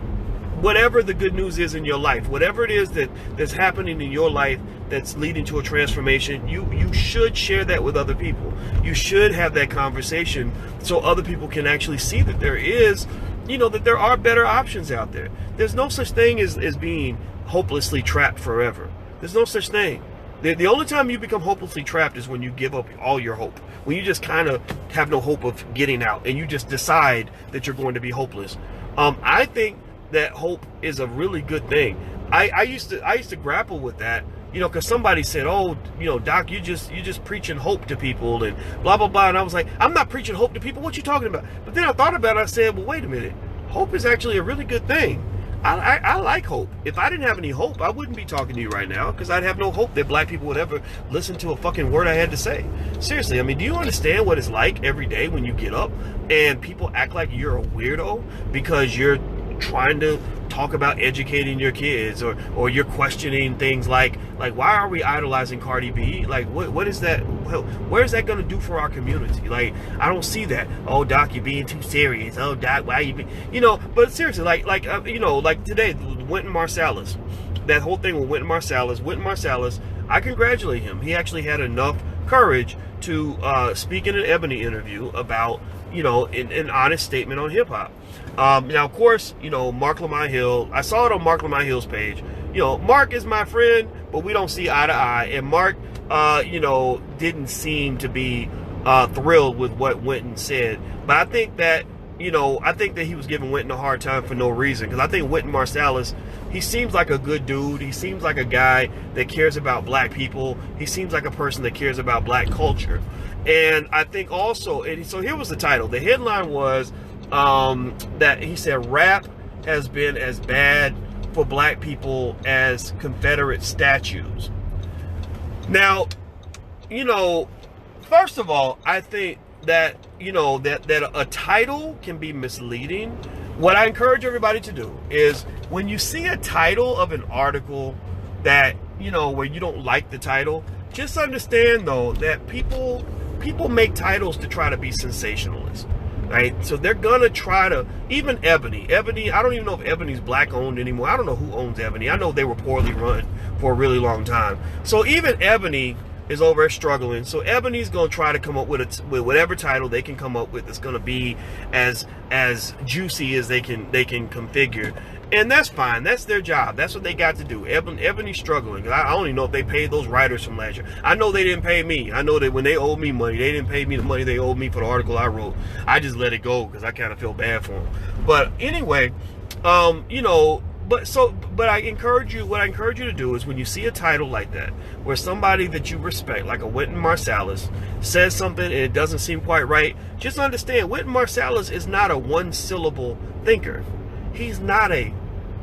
whatever the good news is in your life, whatever it is that's happening in your life that's leading to a transformation, you should share that with other people. You should have that conversation so other people can actually see that there is, you know, that there are better options out there. There's no such thing as being hopelessly trapped forever. There's no such thing. The only time you become hopelessly trapped is when you give up all your hope. When you just kind of have no hope of getting out and you just decide that you're going to be hopeless. I think that hope is a really good thing. I used to grapple with that, you know, because somebody said, oh, you know, Doc, you just preaching hope to people and blah, blah, blah. And I was like, I'm not preaching hope to people. What you talking about? But then I thought about it. I said, well, wait a minute. Hope is actually a really good thing. I like hope. If I didn't have any hope, I wouldn't be talking to you right now, because I'd have no hope that black people would ever listen to a fucking word I had to say. Seriously, I mean, do you understand what it's like every day when you get up and people act like you're a weirdo because you're trying to talk about educating your kids, or you're questioning things like why are we idolizing Cardi B? Like, what is that? Where is that going to do for our community? Like, I don't see that. Oh, Doc, you're being too serious. Oh, Doc, why you be, you know? But seriously, you know, like today, Wynton Marsalis, that whole thing with Wynton Marsalis, I congratulate him. He actually had enough courage to speak in an Ebony interview about, you know, an honest statement on hip hop. Now, of course, you know, Mark Lamont Hill, I saw it on Mark Lamont Hill's page. You know, Mark is my friend, but we don't see eye to eye. And Mark, you know, didn't seem to be thrilled with what Wynton said. But I think that, you know, he was giving Wynton a hard time for no reason. Because I think Wynton Marsalis, he seems like a good dude. He seems like a guy that cares about black people. He seems like a person that cares about black culture. And I think also, and so here was the title. The headline was that he said rap has been as bad for black people as Confederate statues. Now, you know, first of all, I think that, you know, that a title can be misleading. What I encourage everybody to do is, when you see a title of an article that you know, where you don't like the title, just understand though that people make titles to try to be sensationalist, right? So they're gonna try to, even Ebony, I don't even know if Ebony's black owned anymore. I don't know who owns Ebony. I know they were poorly run for a really long time. So even Ebony is over there struggling. So Ebony's gonna try to come up with whatever title they can come up with that's gonna be as juicy as they can configure. And that's fine. That's their job. That's what they got to do. Ebony's struggling. I don't even know if they paid those writers from last year. I know they didn't pay me. I know that when they owed me money, they didn't pay me the money they owed me for the article I wrote. I just let it go because I kind of feel bad for them. But anyway, you know, but I encourage you, what I encourage you to do is when you see a title like that, where somebody that you respect, like a Wynton Marsalis, says something and it doesn't seem quite right, just understand Wynton Marsalis is not a one-syllable thinker. He's not a,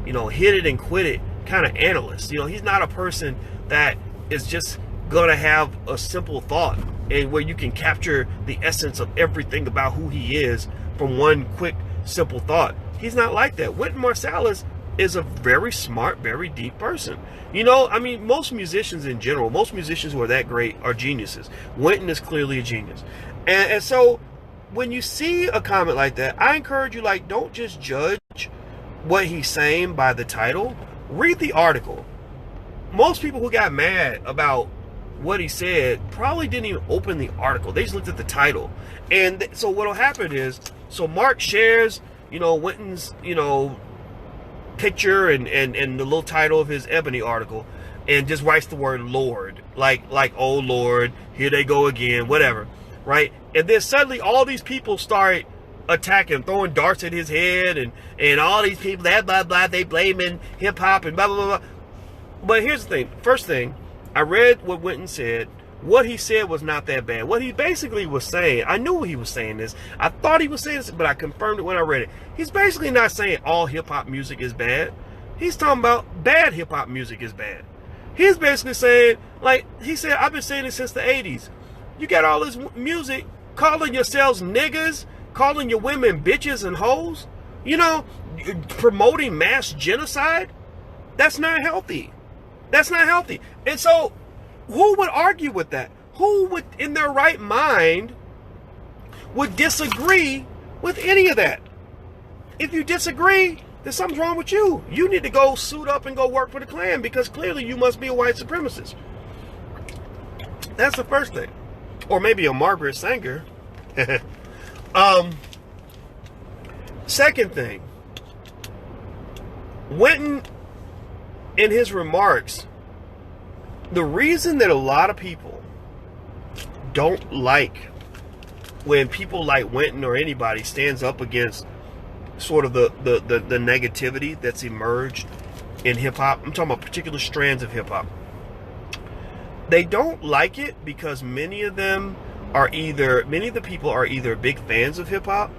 you know, hit it and quit it kind of analyst. You know, he's not a person that is just going to have a simple thought and where you can capture the essence of everything about who he is from one quick, simple thought. He's not like that. Wynton Marsalis is a very smart, very deep person. You know, I mean, most musicians in general, most musicians who are that great are geniuses. Wynton is clearly a genius. And so when you see a comment like that, I encourage you, like, don't just judge what he's saying by the title. Read the article. Most people who got mad about what he said probably didn't even open the article. They just looked at the title. And so what'll happen is, so Mark shares, you know, Wynton's, you know, picture and the little title of his Ebony article, and just writes the word Lord, like oh Lord, here they go again, whatever, right? And then suddenly all these people start attacking, throwing darts at his head, and all these people, that blah blah, they blaming hip hop and blah blah blah. But here's the thing. First thing, I read what Wynton said. What he said was not that bad. What he basically was saying, I knew he was saying this. I thought he was saying this, but I confirmed it when I read it. He's basically not saying all hip hop music is bad. He's talking about bad hip hop music is bad. He's basically saying, like he said, I've been saying this since the 80s. You got all this music calling yourselves niggas, calling your women bitches and hoes, you know, promoting mass genocide. That's not healthy. That's not healthy. And so who would argue with that? Who would, in their right mind, would disagree with any of that? If you disagree, then something's wrong with you. You need to go suit up and go work for the Klan, because clearly you must be a white supremacist. That's the first thing. Or maybe a Margaret Sanger. Second thing, Wynton, in his remarks, the reason that a lot of people don't like when people like Wynton or anybody stands up against sort of the negativity that's emerged in hip-hop, I'm talking about particular strands of hip-hop, they don't like it because many of the people are either big fans of hip-hop,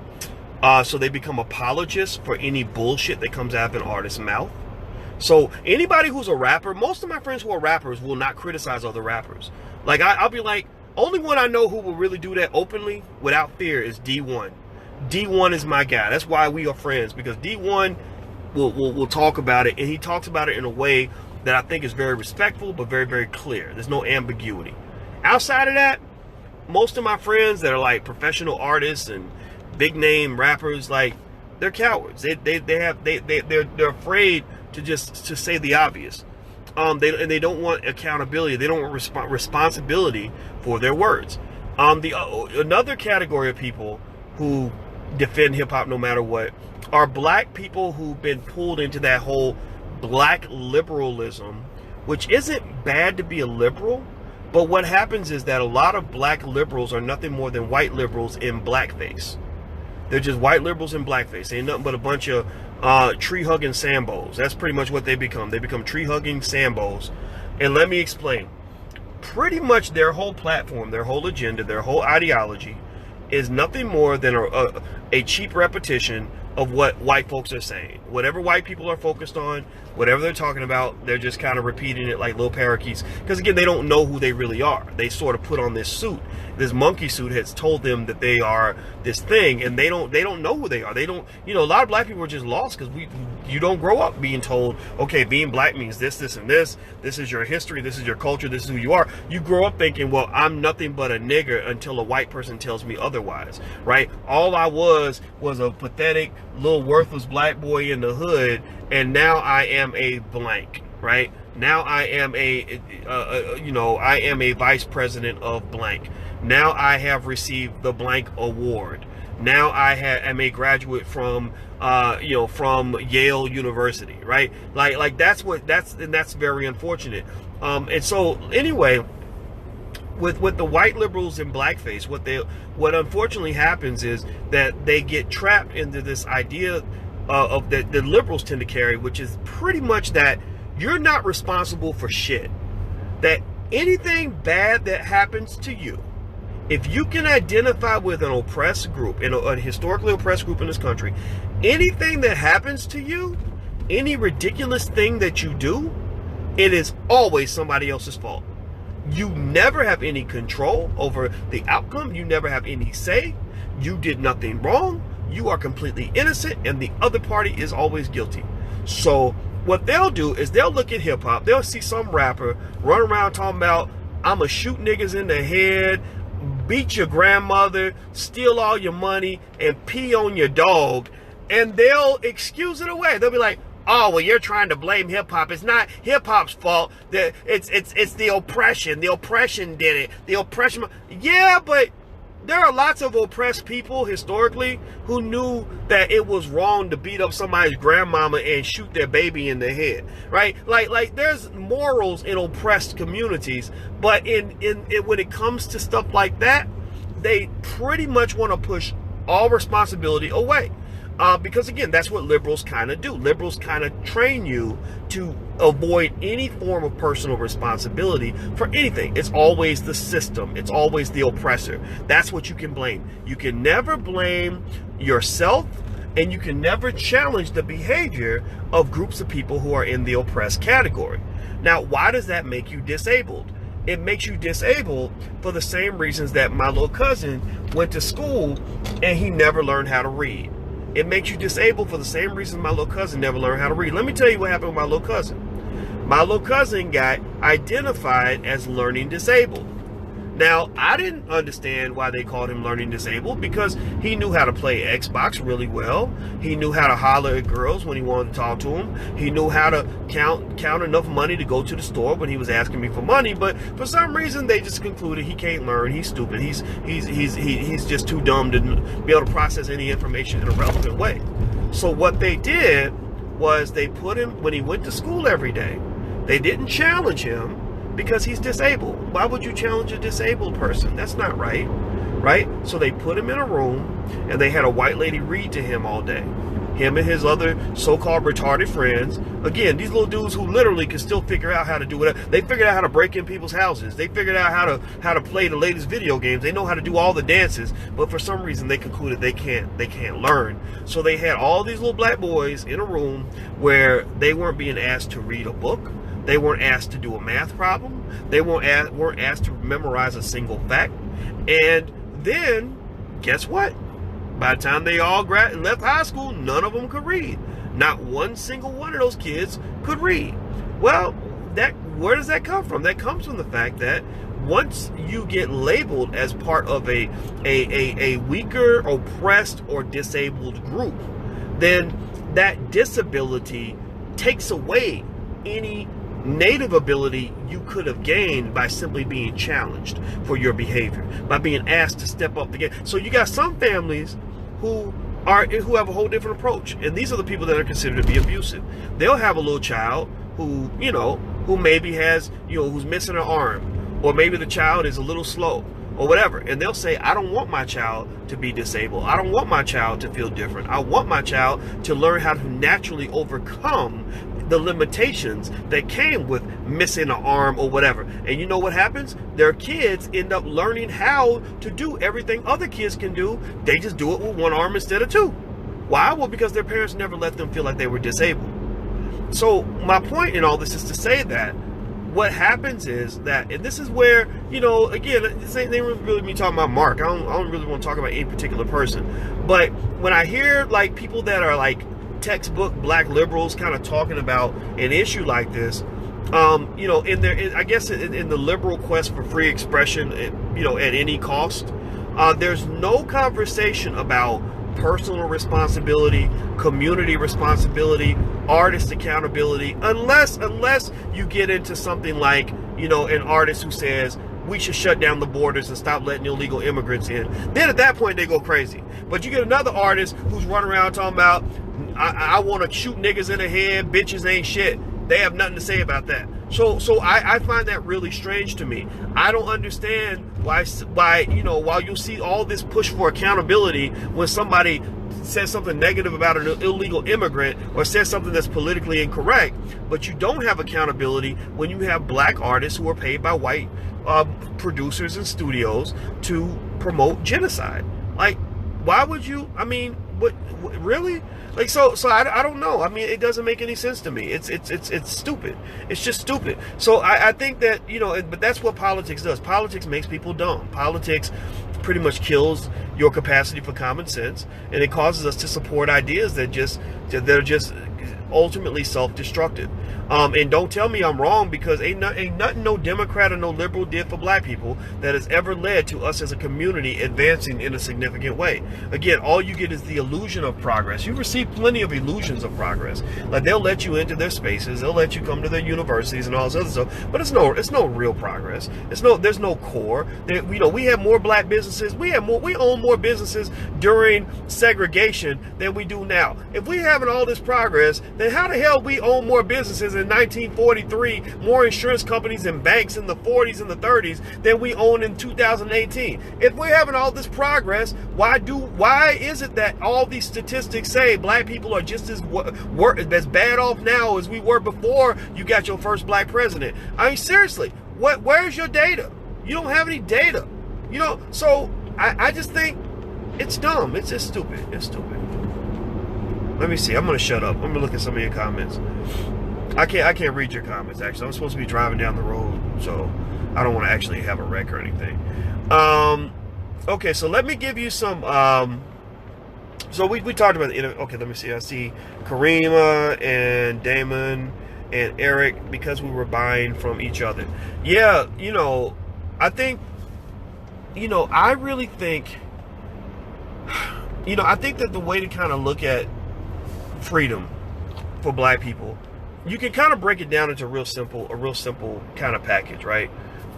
so they become apologists for any bullshit that comes out of an artist's mouth. So anybody who's a rapper, most of my friends who are rappers will not criticize other rappers. Like I'll be like, only one I know who will really do that openly without fear is D1. D1 is my guy. That's why we are friends, because D1 will talk about it, and he talks about it in a way that I think is very respectful but very, very clear. There's no ambiguity. Outside of that, most of my friends that are like professional artists and big name rappers, like, they're cowards. They're afraid to say the obvious. They don't want accountability. They don't want responsibility for their words. Another category of people who defend hip hop no matter what are black people who've been pulled into that whole black liberalism, which isn't bad to be a liberal, but what happens is that a lot of black liberals are nothing more than white liberals in blackface. They're just white liberals in blackface. They ain't nothing but a bunch of tree-hugging Sambos. That's pretty much what they become. They become tree-hugging Sambos. And let me explain. Pretty much their whole platform, their whole agenda, their whole ideology is nothing more than a cheap repetition of what white folks are saying. Whatever white people are focused on, whatever they're talking about, they're just kind of repeating it like little parakeets. Because again, they don't know who they really are. They sort of put on this suit. This monkey suit has told them that they are this thing, and they don't know who they are. They don't, you know, a lot of black people are just lost because you don't grow up being told, okay, being black means this, this, and this. This is your history. This is your culture. This is who you are. You grow up thinking, well, I'm nothing but a nigger until a white person tells me otherwise, right? All I was a pathetic little worthless black boy in the hood, and now I am a blank, right? Now I am I am a vice president of blank. Now I have received the blank award. Now I am a graduate from from Yale University, right? Like that's very unfortunate. And so anyway, with the white liberals in blackface, what unfortunately happens is that they get trapped into this idea of that the liberals tend to carry, which is pretty much that you're not responsible for shit. That anything bad that happens to you, if you can identify with an oppressed group, in a historically oppressed group in this country, anything that happens to you, any ridiculous thing that you do, it is always somebody else's fault. You never have any control over the outcome. You never have any say. You did nothing wrong. You are completely innocent, and the other party is always guilty. So what they'll do is they'll look at hip hop. They'll see some rapper run around talking about, I'ma shoot niggas in the head, beat your grandmother, steal all your money, and pee on your dog, and they'll excuse it away. They'll be like, oh, well, you're trying to blame hip hop. It's not hip hop's fault. It's the oppression. The oppression did it. The oppression. Yeah, but there are lots of oppressed people historically who knew that it was wrong to beat up somebody's grandmama and shoot their baby in the head, right? Like there's morals in oppressed communities, but in when it comes to stuff like that, they pretty much want to push all responsibility away. Because again, that's what liberals kind of do. Liberals kind of train you to avoid any form of personal responsibility for anything. It's always the system. It's always the oppressor. That's what you can blame. You can never blame yourself, and you can never challenge the behavior of groups of people who are in the oppressed category. Now, why does that make you disabled? It makes you disabled for the same reasons that my little cousin went to school and he never learned how to read. It makes you disabled for the same reason my little cousin never learned how to read. Let me tell you what happened with my little cousin. My little cousin got identified as learning disabled. Now, I didn't understand why they called him learning disabled, because he knew how to play Xbox really well. He knew how to holler at girls when he wanted to talk to them. He knew how to count enough money to go to the store when he was asking me for money. But for some reason, they just concluded he can't learn. He's stupid. He's just too dumb to be able to process any information in a relevant way. So what they did was they put him, when he went to school every day, they didn't challenge him, because he's disabled. Why would you challenge a disabled person? That's not right, right? So they put him in a room, and they had a white lady read to him all day. Him and his other so-called retarded friends. Again, these little dudes who literally can still figure out how to do whatever. They figured out how to break in people's houses. They figured out how to play the latest video games. They know how to do all the dances, but for some reason they concluded they can't learn. So they had all these little black boys in a room where they weren't being asked to read a book. They weren't asked to do a math problem. They weren't asked to memorize a single fact. And then, guess what? By the time they all left high school, none of them could read. Not one single one of those kids could read. Well, where does that come from? That comes from the fact that once you get labeled as part of a weaker, oppressed, or disabled group, then that disability takes away any native ability you could have gained by simply being challenged for your behavior, by being asked to step up again. So you got some families who have a whole different approach, and these are the people that are considered to be abusive. They'll have a little child who maybe has, who's missing an arm, or maybe the child is a little slow, or whatever, and they'll say, I don't want my child to be disabled. I don't want my child to feel different. I want my child to learn how to naturally overcome the limitations that came with missing an arm or whatever. And you know what happens? Their kids end up learning how to do everything other kids can do. They just do it with one arm instead of two. Why? Well, because their parents never let them feel like they were disabled. So my point in all this is to say that what happens is that, and this is where, again, this ain't really me talking about Mark. I don't really want to talk about any particular person. But when I hear like people that are like textbook black liberals kind of talking about an issue like this, I guess in the liberal quest for free expression, at any cost, there's no conversation about personal responsibility, community responsibility, artist accountability, unless you get into something like, an artist who says we should shut down the borders and stop letting illegal immigrants in. Then at that point they go crazy. But you get another artist who's running around talking about, I want to shoot niggas in the head, bitches ain't shit. They have nothing to say about that. So I find that really strange to me. I don't understand why while you'll see all this push for accountability when somebody says something negative about an illegal immigrant or says something that's politically incorrect, but you don't have accountability when you have black artists who are paid by white producers and studios to promote genocide. Like, why would you? I mean, what really? Like, so I don't know. I mean, it doesn't make any sense to me. It's stupid. It's just stupid. So I think that, but that's what politics does. Politics makes people dumb. Politics pretty much kills your capacity for common sense, and it causes us to support ideas that are just ultimately self-destructive. And don't tell me I'm wrong, because ain't nothing no Democrat or no liberal did for black people that has ever led to us as a community advancing in a significant way. Again, all you get is the illusion of progress. You receive plenty of illusions of progress. Like, they'll let you into their spaces, they'll let you come to their universities and all this other stuff, but it's no real progress. There's no core. We have more black businesses. We own more businesses during segregation than we do now. If we having all this progress, then how the hell we own more businesses in 1943, more insurance companies and banks in the 40s and the 30s than we own in 2018? If we're having all this progress, why is it that all these statistics say black people are just as bad off now as we were before you got your first black president? I mean, seriously, where's your data? You don't have any data. So I just think it's dumb. It's just stupid. It's stupid. Let me see. I'm gonna shut up. I'm gonna look at some of your comments. I can't read your comments, actually. I'm supposed to be driving down the road, so I don't want to actually have a wreck or anything. Okay, so let me give you some. So we talked about the. Okay, let me see. I see Karima and Damon and Eric, because we were buying from each other. Yeah, I think. I really think. I think that the way to kind of look at freedom for black people, you can kind of break it down into a real simple kind of package, right?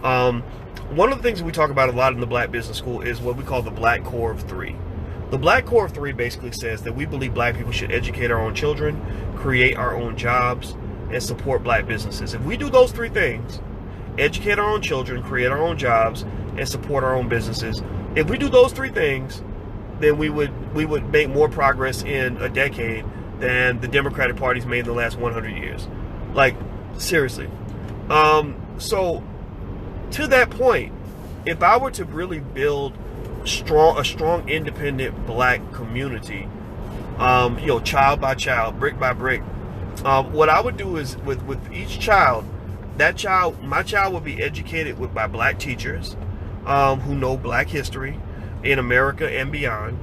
One of the things that we talk about a lot in the Black Business School is what we call the Black Core of Three. The Black Core of Three basically says that we believe black people should educate our own children, create our own jobs, and support black businesses. If we do those three things, educate our own children, create our own jobs, and support our own businesses, if we do those three things, then we would make more progress in a decade than the Democratic Party's made in the last 100 years. Like, seriously. So, to that point, if I were to really build a strong, independent black community, child by child, brick by brick, what I would do is with each child, my child would be educated by black teachers who know black history in America and beyond,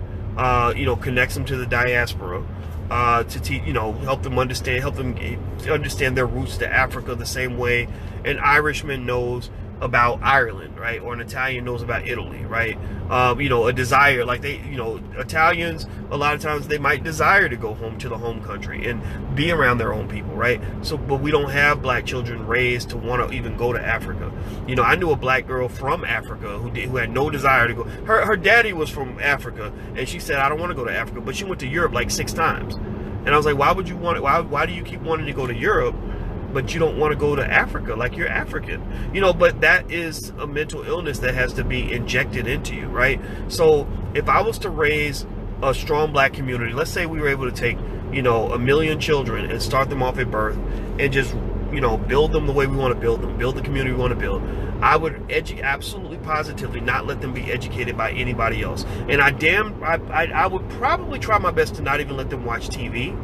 connects them to the diaspora, to teach, help them understand their roots to Africa the same way an Irishman knows about Ireland, right? Or an Italian knows about Italy, right? A desire, like Italians, a lot of times they might desire to go home to the home country and be around their own people, right? So, but we don't have black children raised to want to even go to Africa. I knew a black girl from Africa who had no desire to go. Her daddy was from Africa, and she said, I don't want to go to Africa, but she went to Europe like 6 times. And I was like, why would you want it? Why do you keep wanting to go to Europe, but you don't want to go to Africa? Like, you're African, but that is a mental illness that has to be injected into you, right? So if I was to raise a strong black community, let's say we were able to take, 1 million children and start them off at birth and just, build them the way we want to build them, build the community we want to build, I would absolutely positively not let them be educated by anybody else. And I would probably try my best to not even let them watch TV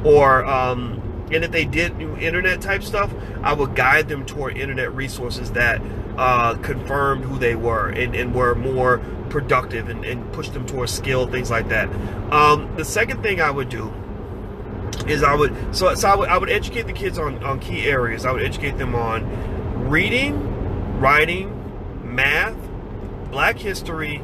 or, and if they did internet type stuff, I would guide them toward internet resources that confirmed who they were and were more productive and push them towards skill, things like that. The second thing I would do is I would educate the kids on key areas. I would educate them on reading, writing, math, black history,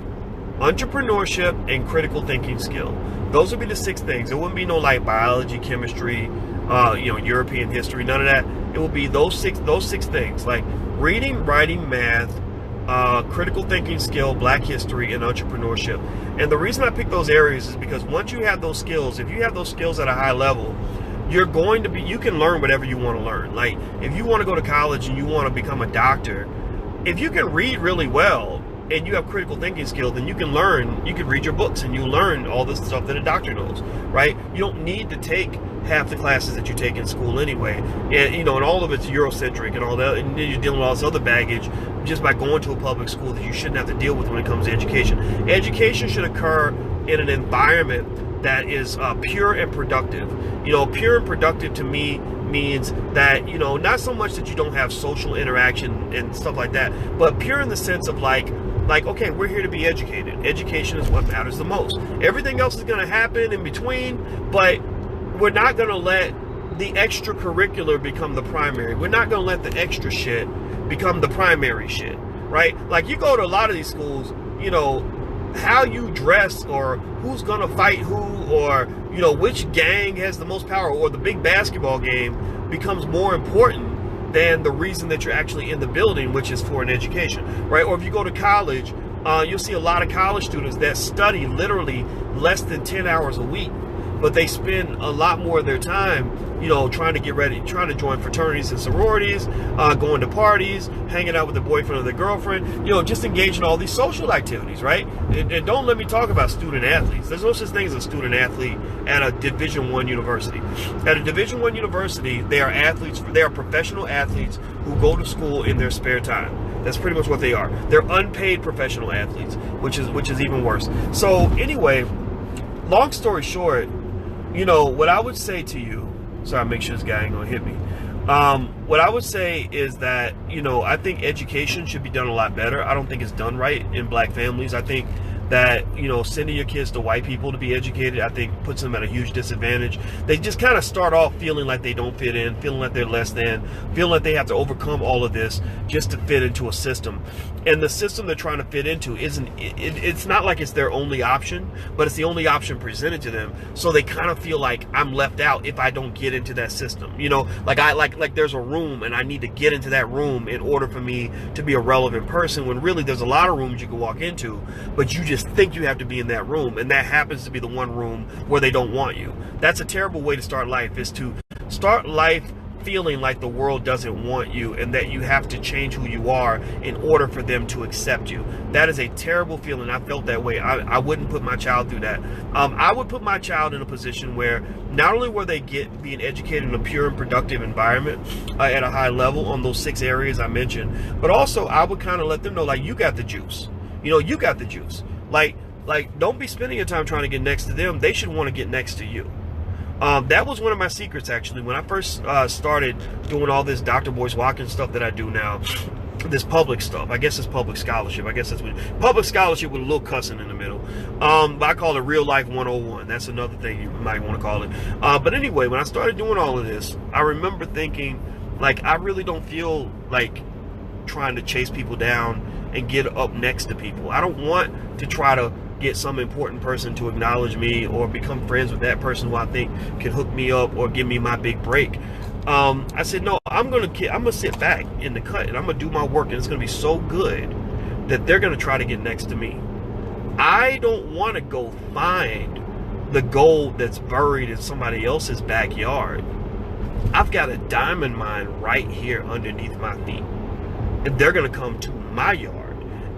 entrepreneurship, and critical thinking skill. Those would be the 6 things. It wouldn't be no like biology, chemistry, European history, none of that. It will be those six things, like reading, writing, math, critical thinking skill, black history, and entrepreneurship. And the reason I pick those areas is because once you have those skills, if you have those skills at a high level, you can learn whatever you want to learn. Like if you want to go to college and you want to become a doctor, if you can read really well and you have critical thinking skills, then you can read your books and you learn all this stuff that a doctor knows, right? You don't need to take half the classes that you take in school anyway. And all of it's Eurocentric and all that, and then you're dealing with all this other baggage just by going to a public school that you shouldn't have to deal with when it comes to education. Education should occur in an environment that is pure and productive. Pure and productive to me means that, not so much that you don't have social interaction and stuff like that, but pure in the sense of like, okay, we're here to be educated. Education is what matters the most. Everything else is going to happen in between, but we're not going to let the extracurricular become the primary. We're not going to let the extra shit become the primary shit, right? Like you go to a lot of these schools, how you dress or who's going to fight who, or, which gang has the most power, or the big basketball game becomes more important than the reason that you're actually in the building, which is for an education, right? Or if you go to college, you'll see a lot of college students that study literally less than 10 hours a week, but they spend a lot more of their time, trying to get ready, trying to join fraternities and sororities, going to parties, hanging out with their boyfriend or their girlfriend, just engaging in all these social activities, right? And don't let me talk about student athletes. There's no such thing as a student athlete at a Division I university. At a Division I university, they are athletes. They are professional athletes who go to school in their spare time. That's pretty much what they are. They're unpaid professional athletes, which is even worse. So anyway, long story short, what I would say to you, sorry, make sure this guy ain't gonna hit me. What I would say is that, I think education should be done a lot better. I don't think it's done right in black families. I think that, sending your kids to white people to be educated, I think puts them at a huge disadvantage. They just kind of start off feeling like they don't fit in, feeling like they're less than, feeling like they have to overcome all of this just to fit into a system. And the system they're trying to fit into it's not like it's their only option, but it's the only option presented to them. So they kind of feel like I'm left out if I don't get into that system. Like there's a room and I need to get into that room in order for me to be a relevant person, when really there's a lot of rooms you can walk into, but you just think you have to be in that room, and that happens to be the one room where they don't want you. That's a terrible way to start life, is to start life feeling like the world doesn't want you and that you have to change who you are in order for them to accept you. That is a terrible feeling. I felt that way. I wouldn't put my child through that. I would put my child in a position where not only will they being educated in a pure and productive environment at a high level on those 6 areas I mentioned, but also I would kind of let them know, like, you got the juice. You got the juice. Like don't be spending your time trying to get next to them. They should want to get next to you. That was one of my secrets, actually, when I first started doing all this Dr. Boyce Watkins stuff that I do now. This public stuff. I guess it's public scholarship. I guess that's what public scholarship with a little cussing in the middle. But I call it real life 101. That's another thing you might want to call it. But anyway, when I started doing all of this, I remember thinking, like, I really don't feel like trying to chase people down and get up next to people. I don't want to try to get some important person to acknowledge me or become friends with that person who I think can hook me up or give me my big break. I said, no, I'm gonna sit back in the cut and I'm gonna do my work, and it's gonna be so good that they're gonna try to get next to me. I don't want to go find the gold that's buried in somebody else's backyard. I've got a diamond mine right here underneath my feet, and they're gonna come to my yard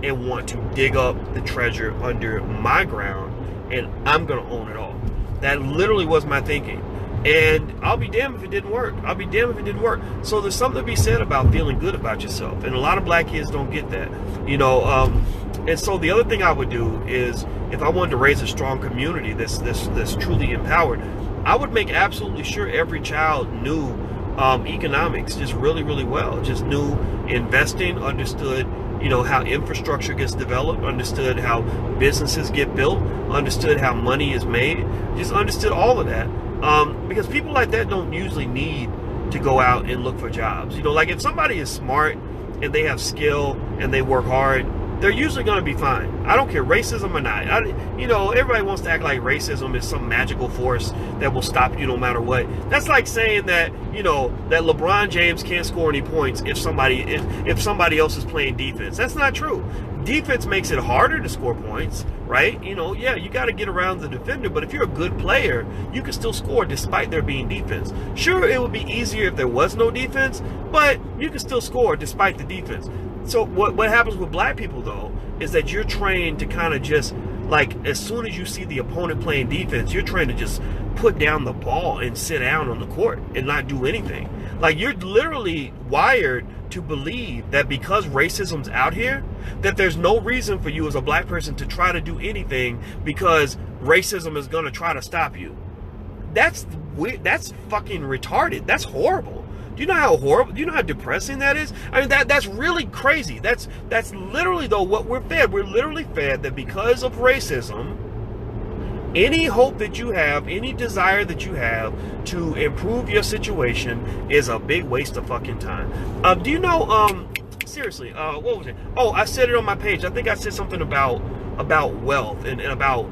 and want to dig up the treasure under my ground, and I'm gonna own it all. That literally was my thinking. And I'll be damned if it didn't work. I'll be damned if it didn't work. So there's something to be said about feeling good about yourself, and a lot of black kids don't get that, and so the other thing I would do is, if I wanted to raise a strong community that's truly empowered, I would make absolutely sure every child knew economics just really, really well, just knew investing, understood how infrastructure gets developed, understood how businesses get built, understood how money is made, just understood all of that. Because people like that don't usually need to go out and look for jobs. You know, like if somebody is smart and they have skill and they work hard, they're usually going to be fine. I don't care, racism or not. You know, everybody wants to act like racism is some magical force that will stop you no matter what. That's like saying that, you know, that LeBron James can't score any points if somebody else is playing defense. That's not true. Defense makes it harder to score points, right? You know, yeah, you got to get around the defender, but if you're a good player, you can still score despite there being defense. Sure, it would be easier if there was no defense, but you can still score despite the defense. So what happens with black people, though, is that you're trained to kind of just, like, as soon as you see the opponent playing defense, you're trained to just put down the ball and sit down on the court and not do anything. Like, you're literally wired to believe that because racism's out here, that there's no reason for you as a black person to try to do anything because racism is going to try to stop you. That's weird. That's fucking retarded. That's horrible. Do you know how horrible, do you know how depressing that is? I mean, that's really crazy. That's literally, though, what we're fed. We're literally fed that because of racism, any hope that you have, any desire that you have to improve your situation is a big waste of fucking time. Do you know, seriously, what was it? Oh, I said it on my page. I think I said something about wealth and about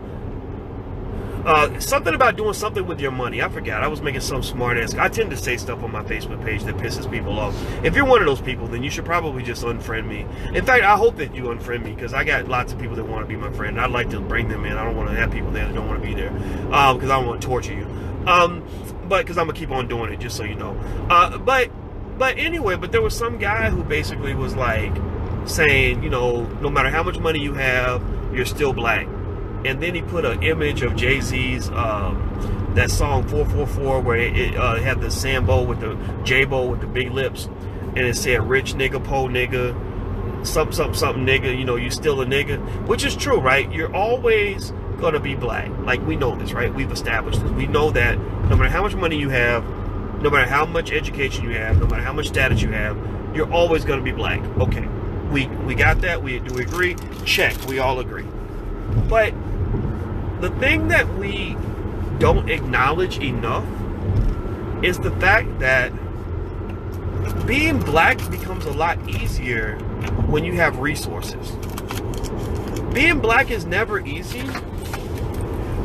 something about doing something with your money. I forgot. I was making some smart ass. I tend to say stuff on my Facebook page that pisses people off. If you're one of those people, then you should probably just unfriend me. In fact, I hope that you unfriend me because I got lots of people that want to be my friend. I'd like to bring them in. I don't want to have people there that don't want to be there because I don't want to torture you. But because I'm gonna keep on doing it, just so you know. But anyway, but there was some guy who basically was like saying, you know, no matter how much money you have, you're still black. And then he put an image of Jay-Z's that song 444 where it had the Sambo with the J-Bo with the big lips, and it said rich nigga, po nigga, something nigga, you know, you still a nigga, which is true, right? You're always gonna be black. Like, we know this, right? We've established this. We know that no matter how much money you have, no matter how much education you have, no matter how much status you have, you're always gonna be black. Okay, we got that. Do we agree? Check. We all agree. But the thing that we don't acknowledge enough is the fact that being black becomes a lot easier when you have resources. Being black is never easy,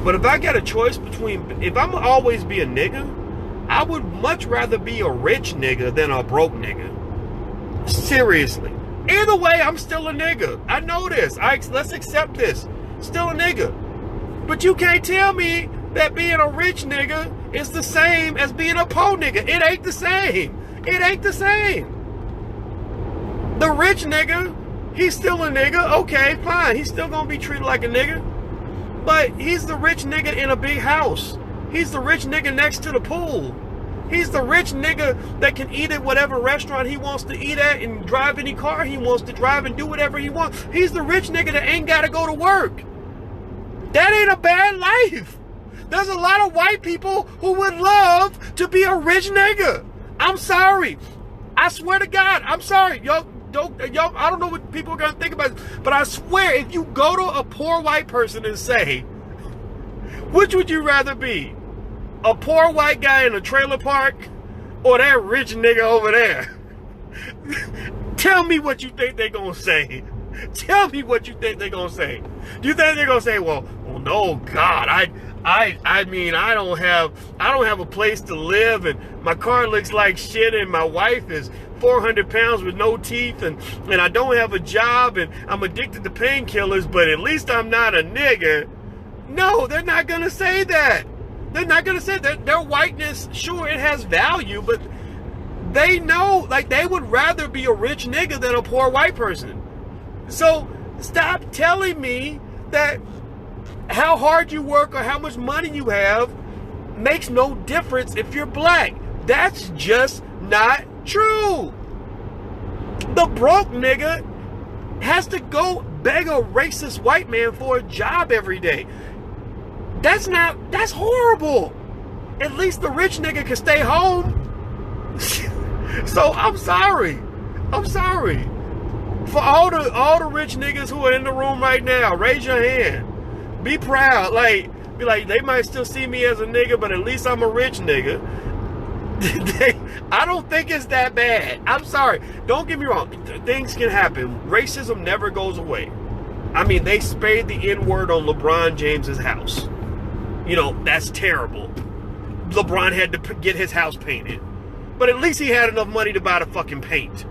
but if I got a choice between, if I'm always be a nigga, I would much rather be a rich nigga than a broke nigga. Seriously. Either way, I'm still a nigga. I know this. Let's accept this. Still a nigga. But you can't tell me that being a rich nigga is the same as being a poor nigga. It ain't the same. It ain't the same. The rich nigga, he's still a nigga. Okay, fine. He's still gonna be treated like a nigga. But he's the rich nigga in a big house. He's the rich nigga next to the pool. He's the rich nigga that can eat at whatever restaurant he wants to eat at and drive any car he wants to drive and do whatever he wants. He's the rich nigga that ain't gotta go to work. That ain't a bad life. There's a lot of white people who would love to be a rich nigga. I'm sorry. I swear to God, I'm sorry. Y'all, I don't know what people are gonna think about this, but I swear, if you go to a poor white person and say, which would you rather be? A poor white guy in a trailer park or that rich nigga over there? Tell me what you think they're gonna say. Tell me what you think they're gonna say. Do you think they're gonna say, well, no, God, I mean, I don't have a place to live, and my car looks like shit, and my wife is 400 pounds with no teeth, and I don't have a job, and I'm addicted to painkillers, but at least I'm not a nigga. No, they're not gonna say that. They're not gonna say that. Their whiteness, sure, it has value, but they know, like, they would rather be a rich nigga than a poor white person. So stop telling me that how hard you work or how much money you have makes no difference if you're black. That's just not true. The broke nigga has to go beg a racist white man for a job every day. That's horrible. At least the rich nigga can stay home. So I'm sorry. For all the rich niggas who are in the room right now, raise your hand. Be proud, like, Be like, they might still see me as a nigga, but at least I'm a rich nigga. I don't think it's that bad. I'm sorry. Don't get me wrong. Things can happen. Racism never goes away. I mean, they sprayed the N-word on LeBron James's house. You know, that's terrible. LeBron had to get his house painted. But at least he had enough money to buy the fucking paint.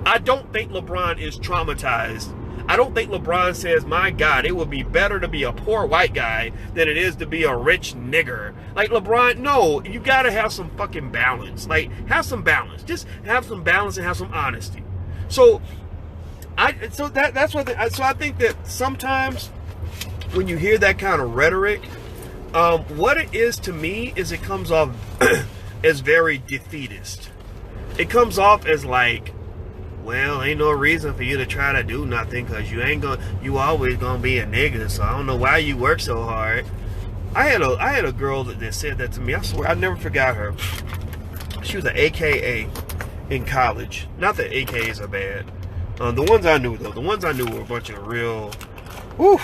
I don't think LeBron is traumatized. I don't think LeBron says, my God, it would be better to be a poor white guy than it is to be a rich nigger. Like, LeBron, no, you gotta have some fucking balance. Like, have some balance. Just have some balance and have some honesty. So I think that sometimes when you hear that kind of rhetoric, what it is to me is it comes off as very defeatist. It comes off as like, well, ain't no reason for you to try to do nothing because you always gonna be a nigga, so I don't know why you work so hard. I had a girl that said that to me. I swear I never forgot her. She was an AKA in college. Not that AKAs are bad. The ones I knew though, were a bunch of real, whew,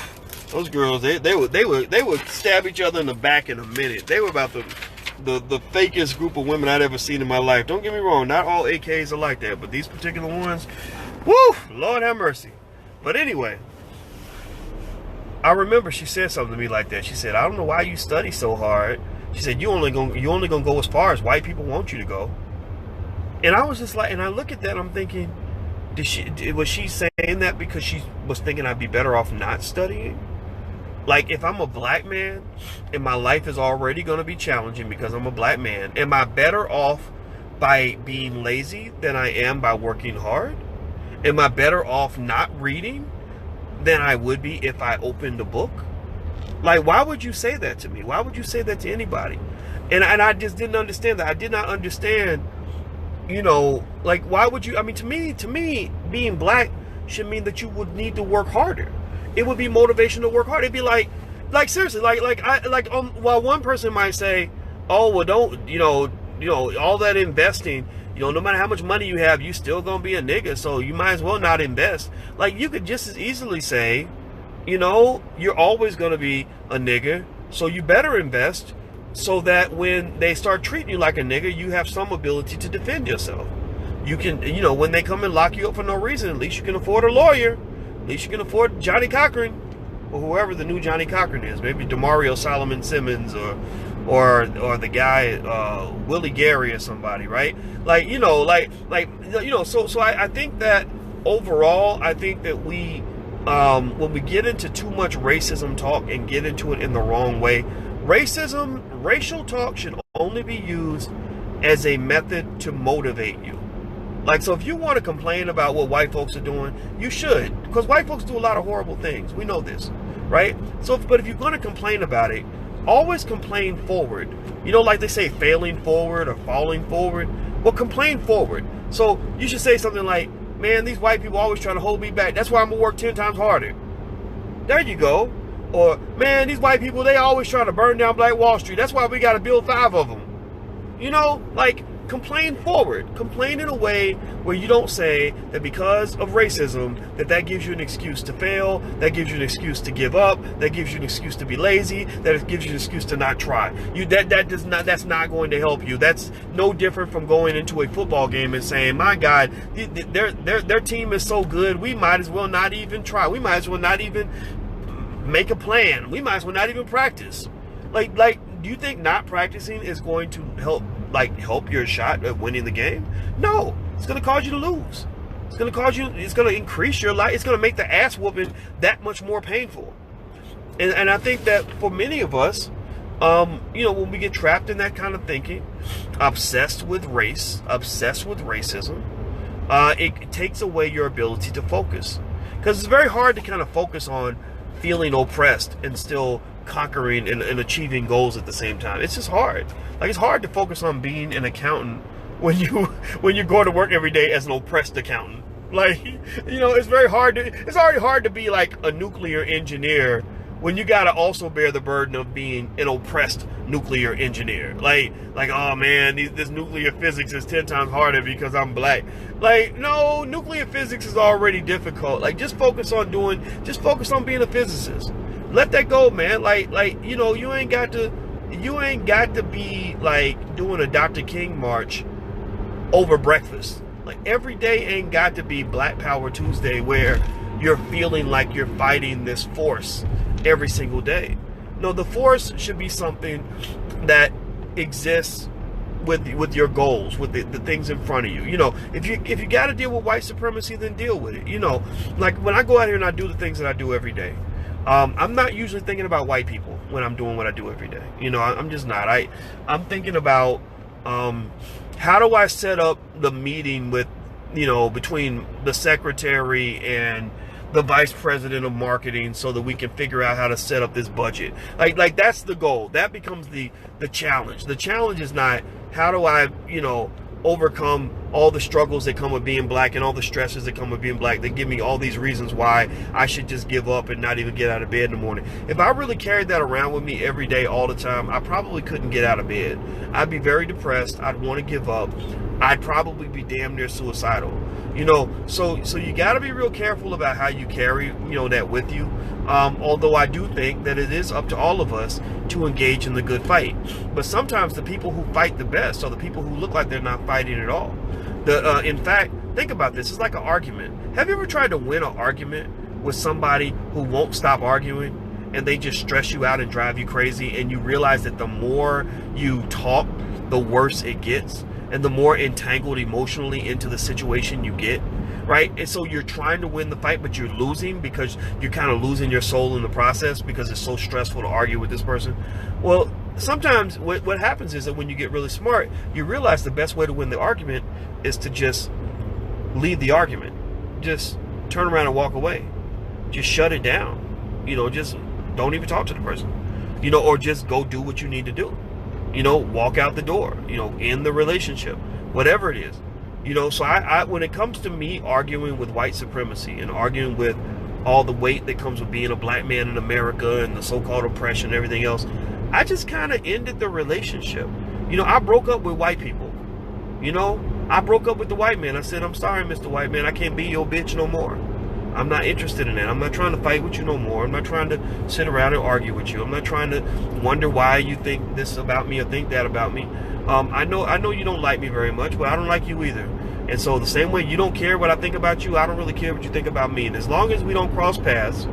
those girls, they would stab each other in the back in a minute. They were about the fakest group of women I'd ever seen in my life. Don't get me wrong, not all AKs are like that, but these particular ones, woo, Lord have mercy. But anyway, I remember she said something to me like that. She said, I don't know why you study so hard. She said, you only gonna go as far as white people want you to go. And I was just like, and I look at that and I'm thinking, was she saying that because she was thinking I'd be better off not studying? Like, if I'm a black man and my life is already going to be challenging because I'm a black man, am I better off by being lazy than I am by working hard? Am I better off not reading than I would be if I opened a book? Like, why would you say that to me? Why would you say that to anybody? And I just didn't understand that. I did not understand, you know, like, why would you? I mean, to me, being black should mean that you would need to work harder. It would be motivation to work hard. It'd be like seriously, while one person might say, oh, well, don't, you know, all that investing, you know, no matter how much money you have, you still gonna be a nigga, so you might as well not invest. Like, you could just as easily say, you know, you're always gonna be a nigga, so you better invest so that when they start treating you like a nigga, you have some ability to defend yourself. You can, you know, when they come and lock you up for no reason, at least you can afford a lawyer. At least you can afford Johnny Cochran, or whoever the new Johnny Cochran is. Maybe DeMario Solomon Simmons, or the guy Willie Gary or somebody, right? Like, you know, So I think that overall, I think that we, when we get into too much racism talk and get into it in the wrong way, racial talk should only be used as a method to motivate you. Like, so if you want to complain about what white folks are doing, you should, because white folks do a lot of horrible things. We know this, right? So, but if you're going to complain about it, always complain forward. You know, like they say, failing forward or falling forward. Well, complain forward. So you should say something like, man, these white people always trying to hold me back. That's why I'm going to work 10 times harder. There you go. Or, man, these white people, they always trying to burn down Black Wall Street. That's why we got to build 5 of them. You know, like, complain forward. Complain in a way where you don't say that because of racism that gives you an excuse to fail, that gives you an excuse to give up, that gives you an excuse to be lazy, that it gives you an excuse to not try. That's not going to help you. That's no different from going into a football game and saying, my God, their team is so good, we might as well not even try. We might as well not even make a plan. We might as well not even practice. Like, do you think not practicing is going to help your shot at winning the game? No, it's going to cause you to lose. It's going to increase your life. It's going to make the ass whooping that much more painful. And I think that for many of us, you know, when we get trapped in that kind of thinking, obsessed with race, obsessed with racism, it takes away your ability to focus. Because it's very hard to kind of focus on feeling oppressed and still conquering and achieving goals at the same time. It's just hard. Like, it's hard to focus on being an accountant when you go to work every day as an oppressed accountant. Like, you know, it's already hard to be like a nuclear engineer when you gotta also bear the burden of being an oppressed nuclear engineer. Like, oh man, this nuclear physics is 10 times harder because I'm black. Like, no, nuclear physics is already difficult. Like, just focus on being a physicist. Let that go, man. Like you know, you ain't got to be like doing a Dr. King march over breakfast. Like every day ain't got to be Black Power Tuesday where you're feeling like you're fighting this force every single day. No, the force should be something that exists with your goals, with the things in front of you. You know, if you got to deal with white supremacy, then deal with it. You know, like when I go out here and I do the things that I do every day, I'm not usually thinking about white people when I'm doing what I do every day. You know, I'm just not. I'm thinking about how do I set up the meeting with, you know, between the secretary and the vice president of marketing so that we can figure out how to set up this budget. Like that's the goal. That becomes the challenge. The challenge is not how do I, you know, overcome all the struggles that come with being black and all the stresses that come with being black that give me all these reasons why I should just give up and not even get out of bed in the morning. If I really carried that around with me every day, all the time, I probably couldn't get out of bed. I'd be very depressed. I'd want to give up. I'd probably be damn near suicidal. You know, so you got to be real careful about how you carry, you know, that with you. Although I do think that it is up to all of us to engage in the good fight. But sometimes the people who fight the best are the people who look like they're not fighting at all. In fact, think about this. It's like an argument. Have you ever tried to win an argument with somebody who won't stop arguing and they just stress you out and drive you crazy, and you realize that the more you talk, the worse it gets, and the more entangled emotionally into the situation you get, right? And so you're trying to win the fight, but you're losing because you're kind of losing your soul in the process because it's so stressful to argue with this person. Well, sometimes what happens is that when you get really smart, you realize the best way to win the argument is to just leave the argument. Just turn around and walk away. Just shut it down. You know, just don't even talk to the person. You know, or just go do what you need to do. You know, walk out the door, you know, end the relationship, whatever it is. You know, so I when it comes to me arguing with white supremacy and arguing with all the weight that comes with being a black man in America and the so-called oppression and everything else, I just kind of ended the relationship. You know, I broke up with white people. You know, I broke up with the white man. I said, I'm sorry, Mr. White Man, I can't be your bitch no more. I'm not interested in that. I'm not trying to fight with you no more. I'm not trying to sit around and argue with you. I'm not trying to wonder why you think this about me or think that about me. I know you don't like me very much, but I don't like you either. And so the same way you don't care what I think about you, I don't really care what you think about me. And as long as we don't cross paths,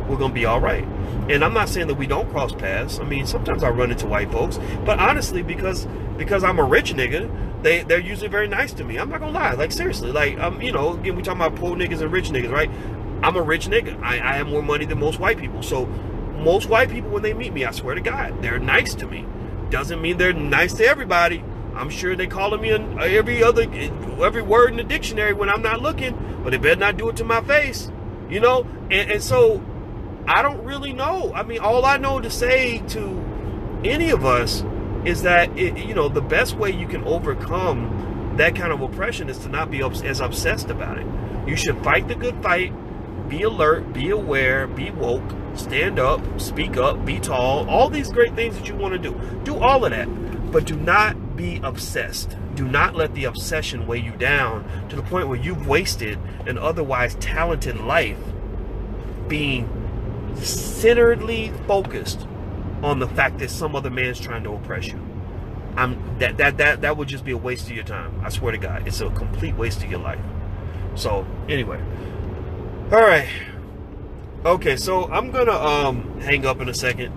we're going to be all right. And I'm not saying that we don't cross paths. I mean, sometimes I run into white folks, but honestly, because I'm a rich nigga, they're usually very nice to me. I'm not gonna lie. Like, seriously, like, you know, again, we talking about poor niggas and rich niggas, right? I'm a rich nigga. I have more money than most white people. So most white people, when they meet me, I swear to God, they're nice to me. Doesn't mean they're nice to everybody. I'm sure they calling me every word in the dictionary when I'm not looking, but they better not do it to my face, you know? And so I don't really know. I mean, all I know to say to any of us is that, you know, the best way you can overcome that kind of oppression is to not be as obsessed about it. You should fight the good fight, be alert, be aware, be woke, stand up, speak up, be tall, all these great things that you want to do. Do all of that, but do not be obsessed. Do not let the obsession weigh you down to the point where you've wasted an otherwise talented life being centeredly focused on the fact that some other man's trying to oppress you. That would just be a waste of your time. I swear to God, it's a complete waste of your life. So anyway, all right, okay. So I'm gonna hang up in a second.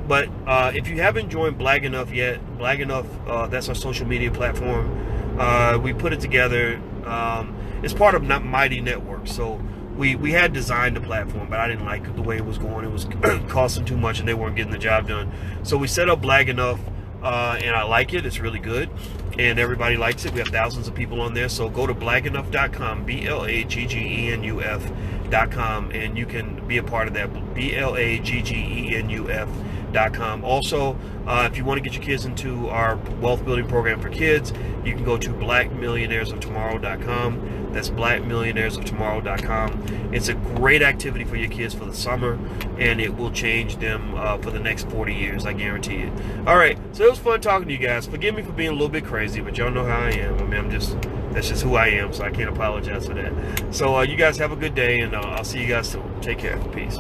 But if you haven't joined Blag Enough yet, Blag Enough, that's our social media platform. We put it together. It's part of Mighty Network. So we had designed the platform, but I didn't like the way it was going. It was costing too much and they weren't getting the job done. So we set up Blag Enough, and I like it. It's really good. And everybody likes it. We have thousands of people on there. So go to blagenough.com, BLAGGENUF.com, and you can be a part of that. BLAGGENUF.com. Also, if you want to get your kids into our wealth building program for kids, you can go to blackmillionairesoftomorrow.com. That's blackmillionairesoftomorrow.com. It's a great activity for your kids for the summer, and it will change them for the next 40 years, I guarantee it. All right, so it was fun talking to you guys. Forgive me for being a little bit crazy, but y'all know how I am. I mean, that's just who I am, so I can't apologize for that. So you guys have a good day, and I'll see you guys soon. Take care. Peace.